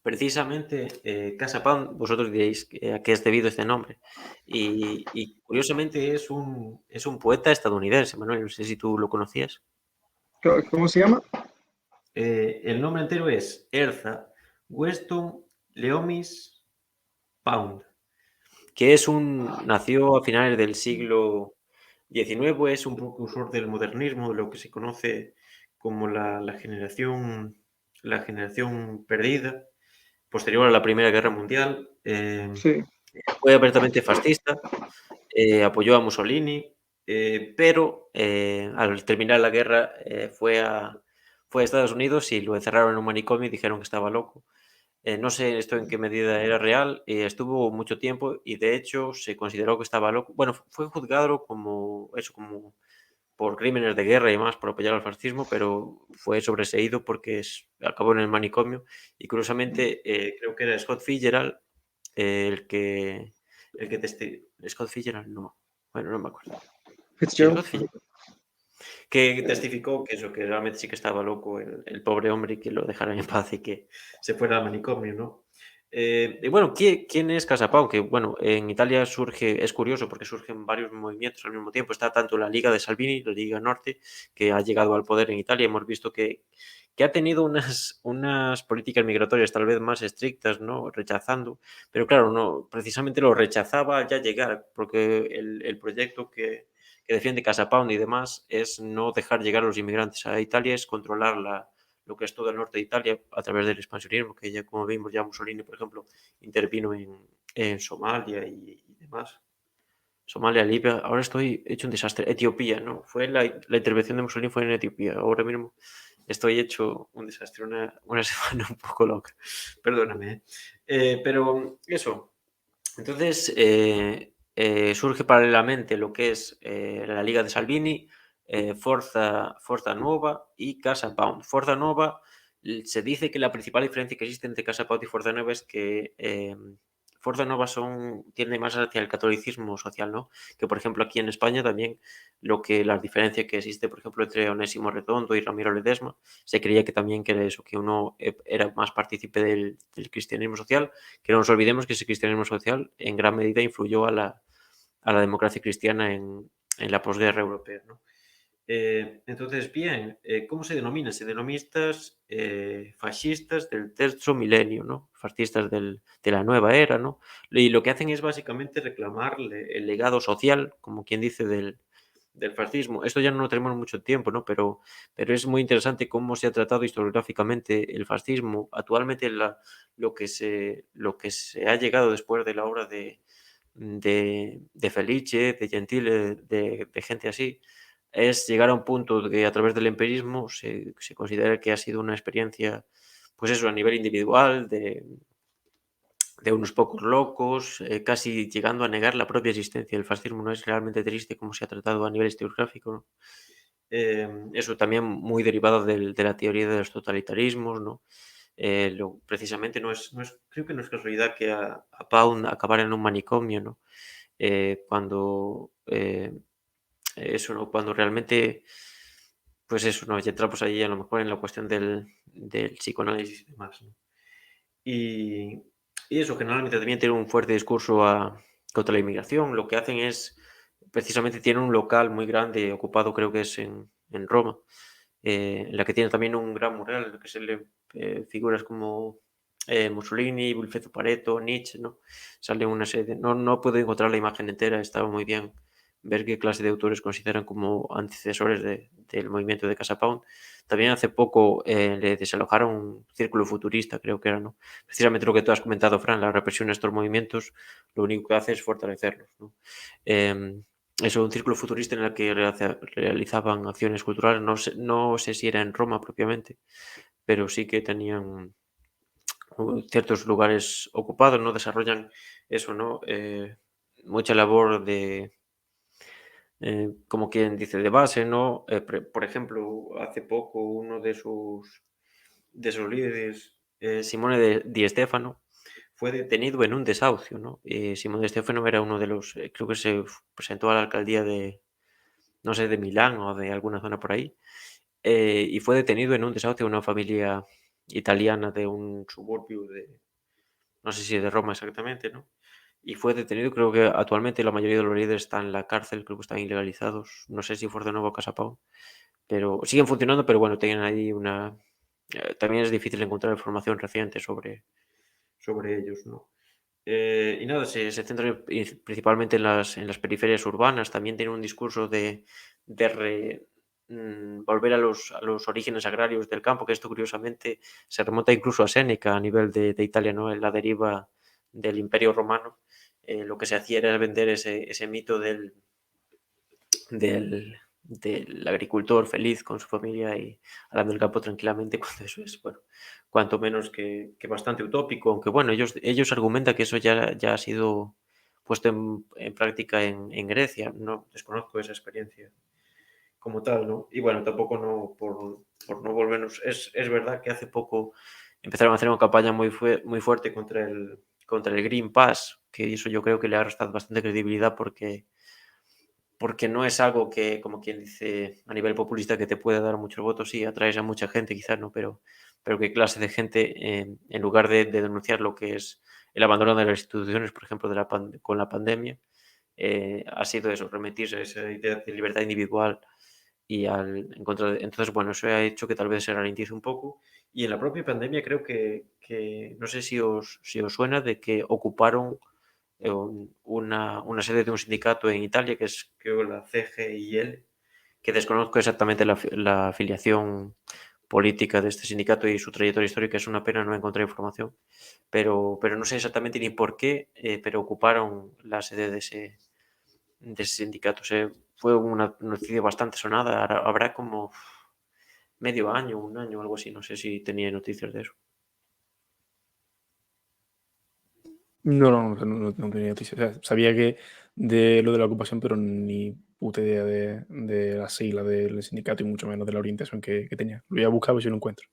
Precisamente, Casa Pound, vosotros diréis a qué es debido este nombre. Y curiosamente es un poeta estadounidense, Manuel, no sé si tú lo conocías. ¿cómo se llama? El nombre entero es Erza Weston Leomis Pound, que nació a finales del siglo XIX, es un precursor del modernismo, de lo que se conoce como la generación perdida, posterior a la Primera Guerra Mundial. Sí, Fue abiertamente fascista, apoyó a Mussolini, pero al terminar la guerra fue a Estados Unidos y lo encerraron en un manicomio y dijeron que estaba loco. No sé esto en qué medida era real, estuvo mucho tiempo y de hecho se consideró que estaba loco. Bueno, fue juzgado como eso, como por crímenes de guerra y demás, por apoyar al fascismo, pero fue sobreseído porque acabó en el manicomio y curiosamente creo que era Scott Fitzgerald el que Scott Fitzgerald, no, bueno, no me acuerdo. Sí, Fitzgerald. Scott Fitzgerald. Que testificó que eso, que realmente sí que estaba loco el pobre hombre y que lo dejaran en paz y que se fuera al manicomio, ¿no? Y bueno, ¿quién es Casapao? Que bueno, en Italia es curioso porque surgen varios movimientos al mismo tiempo. Está tanto la Liga de Salvini, la Liga Norte, que ha llegado al poder en Italia. Hemos visto que ha tenido unas políticas migratorias tal vez más estrictas, ¿no? Rechazando, pero claro, no, precisamente lo rechazaba al ya llegar, porque el proyecto que defiende Casa Pound y demás es no dejar llegar a los inmigrantes a Italia, es controlar lo que es todo el norte de Italia a través del expansionismo, que ya como vimos ya Mussolini, por ejemplo, intervino en Somalia y demás. Somalia, Libia, ahora estoy hecho un desastre. Etiopía, ¿no? La intervención de Mussolini fue en Etiopía. Ahora mismo estoy hecho un desastre, una semana un poco loca. Perdóname. Pero eso, entonces, surge paralelamente lo que es la Liga de Salvini, Forza Nuova y Casa Pound. Forza Nuova, se dice que la principal diferencia que existe entre Casa Pound y Forza Nueva es que Forza Nueva tiende más hacia el catolicismo social, ¿no? Que por ejemplo aquí en España también las diferencias que existe, por ejemplo, entre Onésimo Redondo y Ramiro Ledesma, se creía que también que era eso, que uno era más partícipe del cristianismo social, que no nos olvidemos que ese cristianismo social en gran medida influyó a la democracia cristiana en la posguerra europea, ¿no? Entonces, bien, ¿cómo se denomina? Se denoministas fascistas del terzo milenio, ¿no? Fascistas de la nueva era, ¿no? Y lo que hacen es básicamente reclamar el legado social, como quien dice, del fascismo. Esto ya no lo tenemos mucho tiempo, ¿no? Pero es muy interesante cómo se ha tratado historiográficamente el fascismo. Actualmente lo que se ha llegado después de la obra de Felice, de Gentile, de gente así, es llegar a un punto de que a través del empirismo se considera que ha sido una experiencia, pues eso, a nivel individual, de unos pocos locos, casi llegando a negar la propia existencia del fascismo. No es realmente triste como se ha tratado a nivel historiográfico, ¿no? Eso también muy derivado de la teoría de los totalitarismos, ¿no? Precisamente creo que no es casualidad que a Pound acabara en un manicomio, ¿no? Cuando eso, ¿no? Cuando realmente, pues eso, ¿no? Ya entramos ahí a lo mejor en la cuestión del psicoanálisis y demás, ¿no? Y, y eso, generalmente también tiene un fuerte discurso contra la inmigración. Lo que hacen es, precisamente tienen un local muy grande ocupado, creo que es en Roma, en la que tiene también un gran mural en el que se leen figuras como Mussolini, Wilfredo Pareto, Nietzsche, ¿no? Sale una serie, no puedo encontrar la imagen entera, estaba muy bien ver qué clase de autores consideran como antecesores del movimiento de Casa Pound. También hace poco le desalojaron un círculo futurista, creo que era, ¿no? Precisamente lo que tú has comentado, Fran, la represión de estos movimientos, lo único que hace es fortalecerlos, ¿no? Eh, Eso, un círculo futurista en el que realizaban acciones culturales, no sé si era en Roma propiamente, pero sí que tenían ciertos lugares ocupados, ¿no? Desarrollan eso, ¿no? Mucha labor como quien dice, de base, ¿no? Por ejemplo, hace poco uno de sus líderes, Simone Di Stefano, fue detenido en un desahucio, ¿no? Simone Di Stefano era uno de los, creo que se presentó a la alcaldía no sé, de Milán o de alguna zona por ahí, y fue detenido en un desahucio de una familia italiana de un suburbio no sé si de Roma exactamente, ¿no? Y fue detenido, creo que actualmente la mayoría de los líderes están en la cárcel, creo que están ilegalizados, no sé si fue de nuevo a Casa Pau, pero siguen funcionando, pero bueno, tienen ahí también es difícil encontrar información reciente sobre ellos, ¿no? Y nada, se centra principalmente en las periferias urbanas, también tiene un discurso de volver a los orígenes agrarios del campo, que esto curiosamente se remonta incluso a Séneca a nivel de Italia, ¿no? En la deriva del Imperio Romano, lo que se hacía era vender ese mito del agricultor feliz con su familia y arando el campo tranquilamente, cuando eso es, bueno, cuanto menos que bastante utópico, aunque bueno, ellos argumentan que eso ya ha sido puesto en práctica en Grecia, no desconozco esa experiencia como tal, ¿no? Y bueno, tampoco no, por no volvernos, es verdad que hace poco empezaron a hacer una campaña muy fuerte contra el Green Pass, que eso yo creo que le ha restado bastante credibilidad porque no es algo que, como quien dice, a nivel populista que te puede dar muchos votos, sí, atraes a mucha gente quizás, ¿no? Pero qué clase de gente, en lugar de denunciar lo que es el abandono de las instituciones, por ejemplo, con la pandemia, ha sido eso, remitirse a esa idea de libertad individual entonces, bueno, eso ha hecho que tal vez se ralentice un poco. Y en la propia pandemia creo que no sé si os suena de que ocuparon una sede de un sindicato en Italia, que es creo la CGIL, que desconozco exactamente la afiliación política de este sindicato y su trayectoria histórica, es una pena no encontrar información, pero no sé exactamente ni por qué, pero ocuparon la sede de ese sindicato. Fue una noticia bastante sonada, habrá como medio año, un año, algo así, no sé si tenía noticias de eso. No tenía noticias. O sea, sabía que de lo de la ocupación, pero ni puta idea de la sigla del sindicato y mucho menos de la orientación que tenía. Lo voy a buscar a ver si lo encuentro.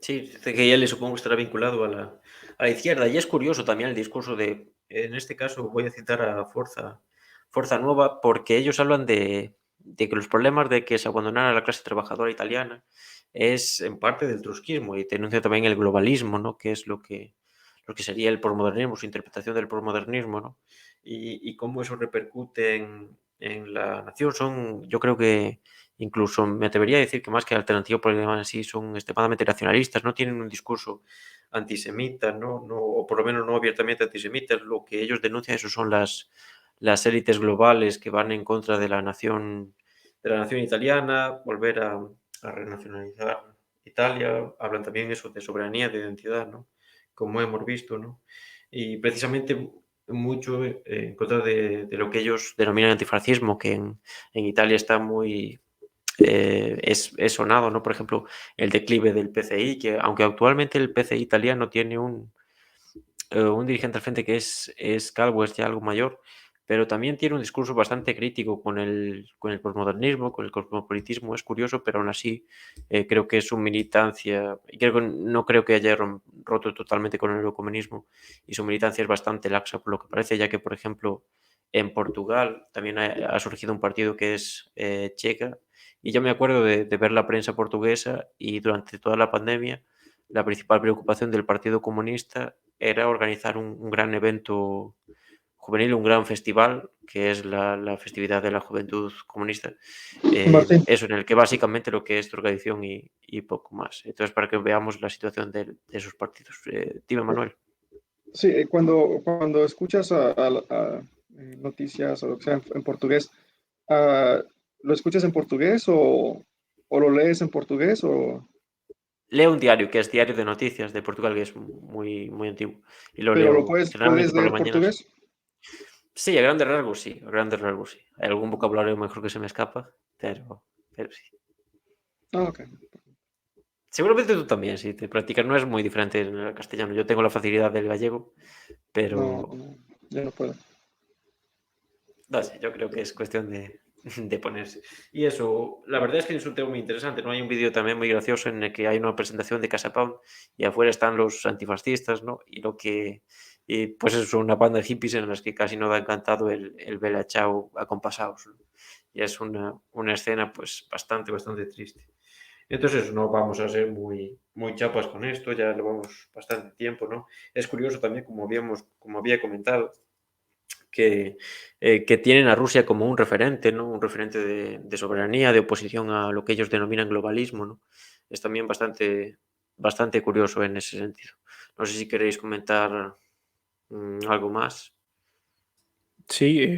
Sí, CGIL supongo que estará vinculado a la izquierda. Y es curioso también el discurso en este caso voy a citar a Forza Nueva, porque ellos hablan de que los problemas de que se abandonara la clase trabajadora italiana es en parte del trotskismo y denuncia también el globalismo, ¿no? Que es lo que sería el posmodernismo, su interpretación del posmodernismo, ¿no? Y cómo eso repercute en la nación son, yo creo que incluso me atrevería a decir que más que Alternativa por Alemania en sí, son extremadamente nacionalistas, no tienen un discurso antisemita, o por lo menos no abiertamente antisemitas. Lo que ellos denuncian, eso son las élites globales que van en contra de la nación italiana, volver a renacionalizar Italia. Hablan también eso de soberanía, de identidad, ¿no? Como hemos visto, ¿no? Y precisamente mucho en contra de lo que ellos denominan antifascismo, que en Italia está muy es sonado, ¿no? Por ejemplo, el declive del PCI, que aunque actualmente el PCI italiano tiene un dirigente al frente que es calvo, es ya algo mayor, pero también tiene un discurso bastante crítico con el posmodernismo, con el cosmopolitismo. Es curioso, pero aún así creo que su militancia, y no creo que haya roto totalmente con el ecumenismo, y su militancia es bastante laxa, por lo que parece, ya que, por ejemplo, en Portugal también ha surgido un partido que es Checa, y yo me acuerdo de ver la prensa portuguesa y durante toda la pandemia la principal preocupación del Partido Comunista era organizar un gran evento juvenil, un gran festival, que es la festividad de la juventud comunista, Martín, eso, en el que básicamente lo que es drogadicción y poco más. Entonces, para que veamos la situación de esos partidos. Dime, Manuel. sí, cuando escuchas noticias o lo que sea en portugués, ah, ¿lo escuchas en portugués o lo lees en portugués o, Leo un diario, que es Diario de Noticias de Portugal, que es muy, muy antiguo, y lo pero lo leo puedes generalmente por las leer mañanas. portugués? Sí, a grandes rasgos sí, a grandes rasgos sí. Hay algún vocabulario mejor que se me escapa, pero sí. Ah, ok. Seguramente tú también, si te practicas, no es muy diferente en el castellano. Yo tengo la facilidad del gallego, No, pero no, ya no puedo. no sé, yo creo que es cuestión de ponerse. Y eso, la verdad es que es un tema muy interesante, ¿no? Hay un vídeo también muy gracioso en el que hay una presentación de Casa Pound y afuera están los antifascistas, ¿no? Y pues es una banda de hippies en las que casi no da encantado el Bella Ciao acompasados, ¿no? Y es una escena pues bastante triste. Entonces, eso, no vamos a ser muy chapas con esto, ya llevamos bastante tiempo, ¿no? Es curioso también, como había comentado, que tienen a Rusia como un referente, ¿no? Un referente de soberanía, de oposición a lo que ellos denominan globalismo, ¿no? Es también bastante curioso en ese sentido. No sé si queréis comentar algo más. Sí,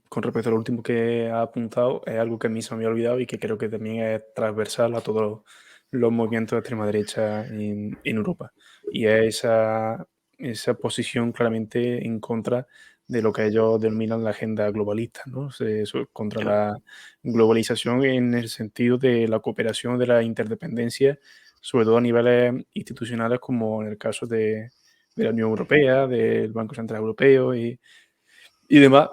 con respecto a lo último que ha apuntado, es algo que a mí se me había olvidado y que creo que también es transversal a todos los movimientos de extrema derecha en Europa. Y es esa posición claramente en contra de lo que ellos denominan la agenda globalista, ¿no? Contra Ya, la globalización en el sentido de la cooperación, de la interdependencia, sobre todo a niveles institucionales como en el caso de la Unión Europea, del Banco Central Europeo y demás,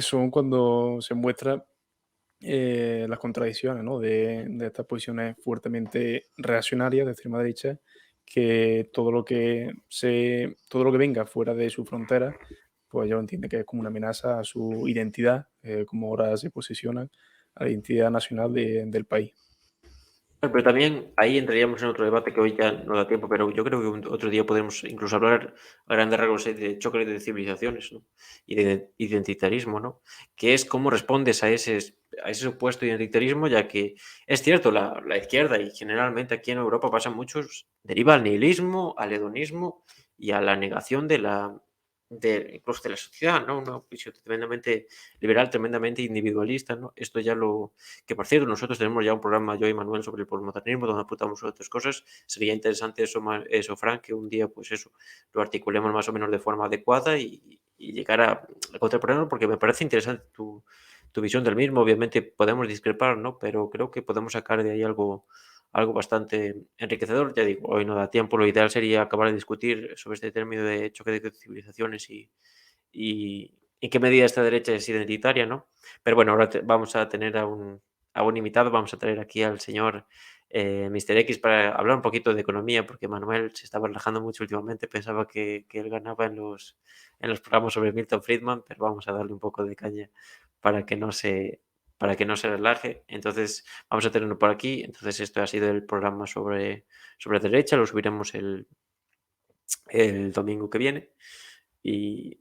son cuando se muestran las contradicciones, ¿no? De estas posiciones fuertemente reaccionarias de extrema derecha, que todo lo que venga fuera de su frontera, pues ellos entienden que es como una amenaza a su identidad, como ahora se posicionan, a la identidad nacional del país. pero también ahí entraríamos en otro debate que hoy ya no da tiempo, pero yo creo que otro día podremos incluso hablar a grandes rasgos de choque de civilizaciones, ¿no? Y de identitarismo, ¿no? Que es cómo respondes a ese supuesto identitarismo, ya que es cierto, la izquierda y generalmente aquí en Europa pasa muchos, deriva al nihilismo, al hedonismo y a la negación incluso de la sociedad, ¿no? Una visión tremendamente liberal, tremendamente individualista, ¿no? Esto ya que por cierto, nosotros tenemos ya un programa, yo y Manuel, sobre el posmodernismo, donde apuntamos sobre otras cosas. Sería interesante eso, Frank, que un día, pues eso, lo articulemos más o menos de forma adecuada y llegar a contraponerlo, porque me parece interesante tu visión del mismo. Obviamente podemos discrepar, ¿no? Pero creo que podemos sacar de ahí algo bastante enriquecedor. Ya digo, hoy no da tiempo, lo ideal sería acabar de discutir sobre este término de choque de civilizaciones y en qué medida esta derecha es identitaria, ¿no? Pero bueno, ahora vamos a tener a un invitado, vamos a traer aquí al señor Mr. X para hablar un poquito de economía, porque Manuel se estaba relajando mucho últimamente, pensaba que él ganaba en los programas sobre Milton Friedman, pero vamos a darle un poco de caña para que no se, para que no se relaje. Entonces, vamos a tenerlo por aquí. Entonces, esto ha sido el programa sobre derecha, lo subiremos el domingo que viene. Y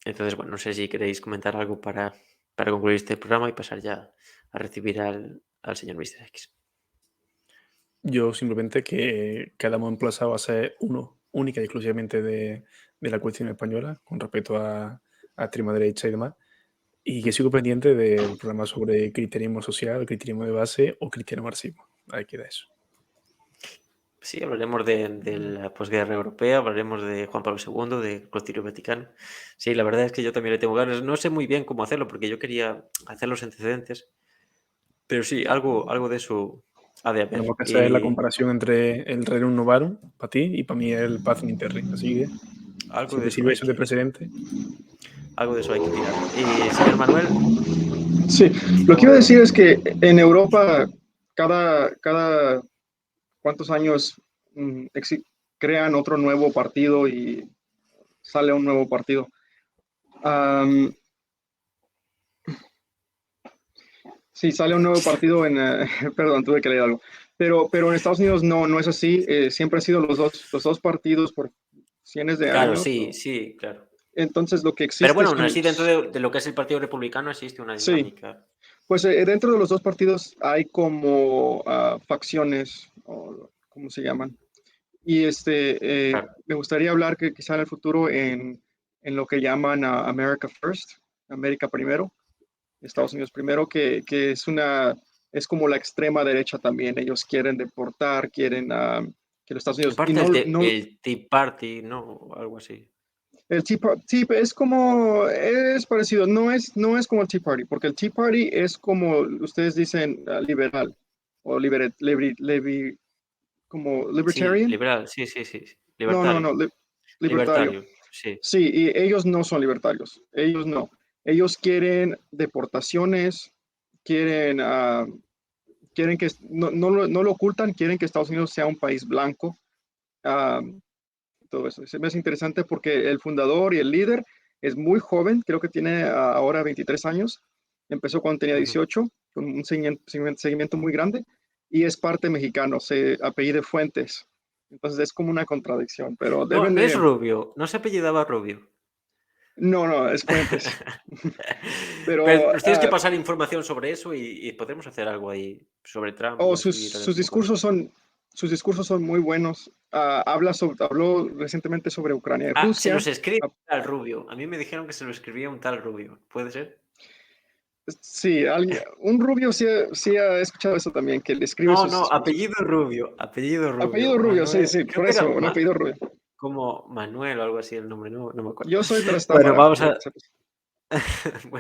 entonces, bueno, no sé si queréis comentar algo para para concluir este programa y pasar ya a recibir al señor Mr. X. Yo simplemente que quedamos emplazados a ser uno, única y exclusivamente de la cuestión española con respecto a extrema derecha y demás. Y que sigo pendiente del programa sobre cristianismo social, cristianismo de base o cristiano marxismo. Ahí queda eso. Sí, hablaremos de la posguerra europea, hablaremos de Juan Pablo II, de Concilio Vaticano. Sí, la verdad es que yo también le tengo ganas. No sé muy bien cómo hacerlo, porque yo quería hacer los antecedentes, pero sí, algo de eso ha de haber. Tenemos que hacer la comparación entre el Rerum Novarum para ti y para mí el Pacem in Terris. Así que, Algo si de te eso sirve hay eso de que, precedente. algo de eso hay que tirar. Señor Manuel, Sí, lo que iba a decir es que en Europa cada cuántos años crean otro nuevo partido y sale un nuevo partido. Sí, sale un nuevo partido perdón, tuve que leer algo. Pero en Estados Unidos no es así. Siempre han sido los dos partidos por cientos de claro, años. sí, claro. Entonces lo que Pero existe bueno, aún así, dentro de lo que es el Partido Republicano existe una sí, dinámica. pues dentro de los dos partidos hay como facciones, o ¿cómo se llaman? Y Claro. me gustaría hablar que quizá en el futuro en lo que llaman America First, América primero, Estados Claro. Unidos primero, que es como la extrema derecha también. Ellos quieren deportar, quieren que los Estados Unidos... Y Aparte el Tea Party, ¿no? O algo así. el Tea es parecido, no es como el Tea Party, porque el Tea Party es como ustedes dicen liberal o como Sí, libertarian. liberal, sí. No, Libertario. libertario. Libertario, sí. Sí, y ellos no son libertarios, ellos no. Ellos quieren deportaciones, quieren, quieren que, no lo ocultan, quieren que Estados Unidos sea un país blanco. ah, Todo eso. Se me hace interesante porque el fundador y el líder es muy joven, creo que tiene ahora 23 años, empezó cuando tenía Ujú. 18, con un seguimiento muy grande, y es parte mexicano, se apellida Fuentes. Entonces es como una contradicción, pero No, deben no es de... Rubio, no se apellidaba Rubio. No, es Fuentes. Pero Pero nos tienes que pasar información sobre eso y podremos hacer algo ahí sobre Trump y así sus relacionado con eso. discursos son muy buenos. Habló recientemente sobre Ucrania y Se Rusia. los escribe un tal Rubio. A mí me dijeron que se lo escribía un tal Rubio. ¿Puede ser? Sí, un rubio sí ha escuchado eso también, que le escribe No, sus no, discursos. apellido Rubio. Apellido Apellido Rubio. Rubio, sí, Manuel. sí, Creo por que era eso, un apellido Rubio. como Manuel o algo así el nombre, no me acuerdo. Yo soy Bueno, Trastámara, vamos quiero a. que sepas. Bueno.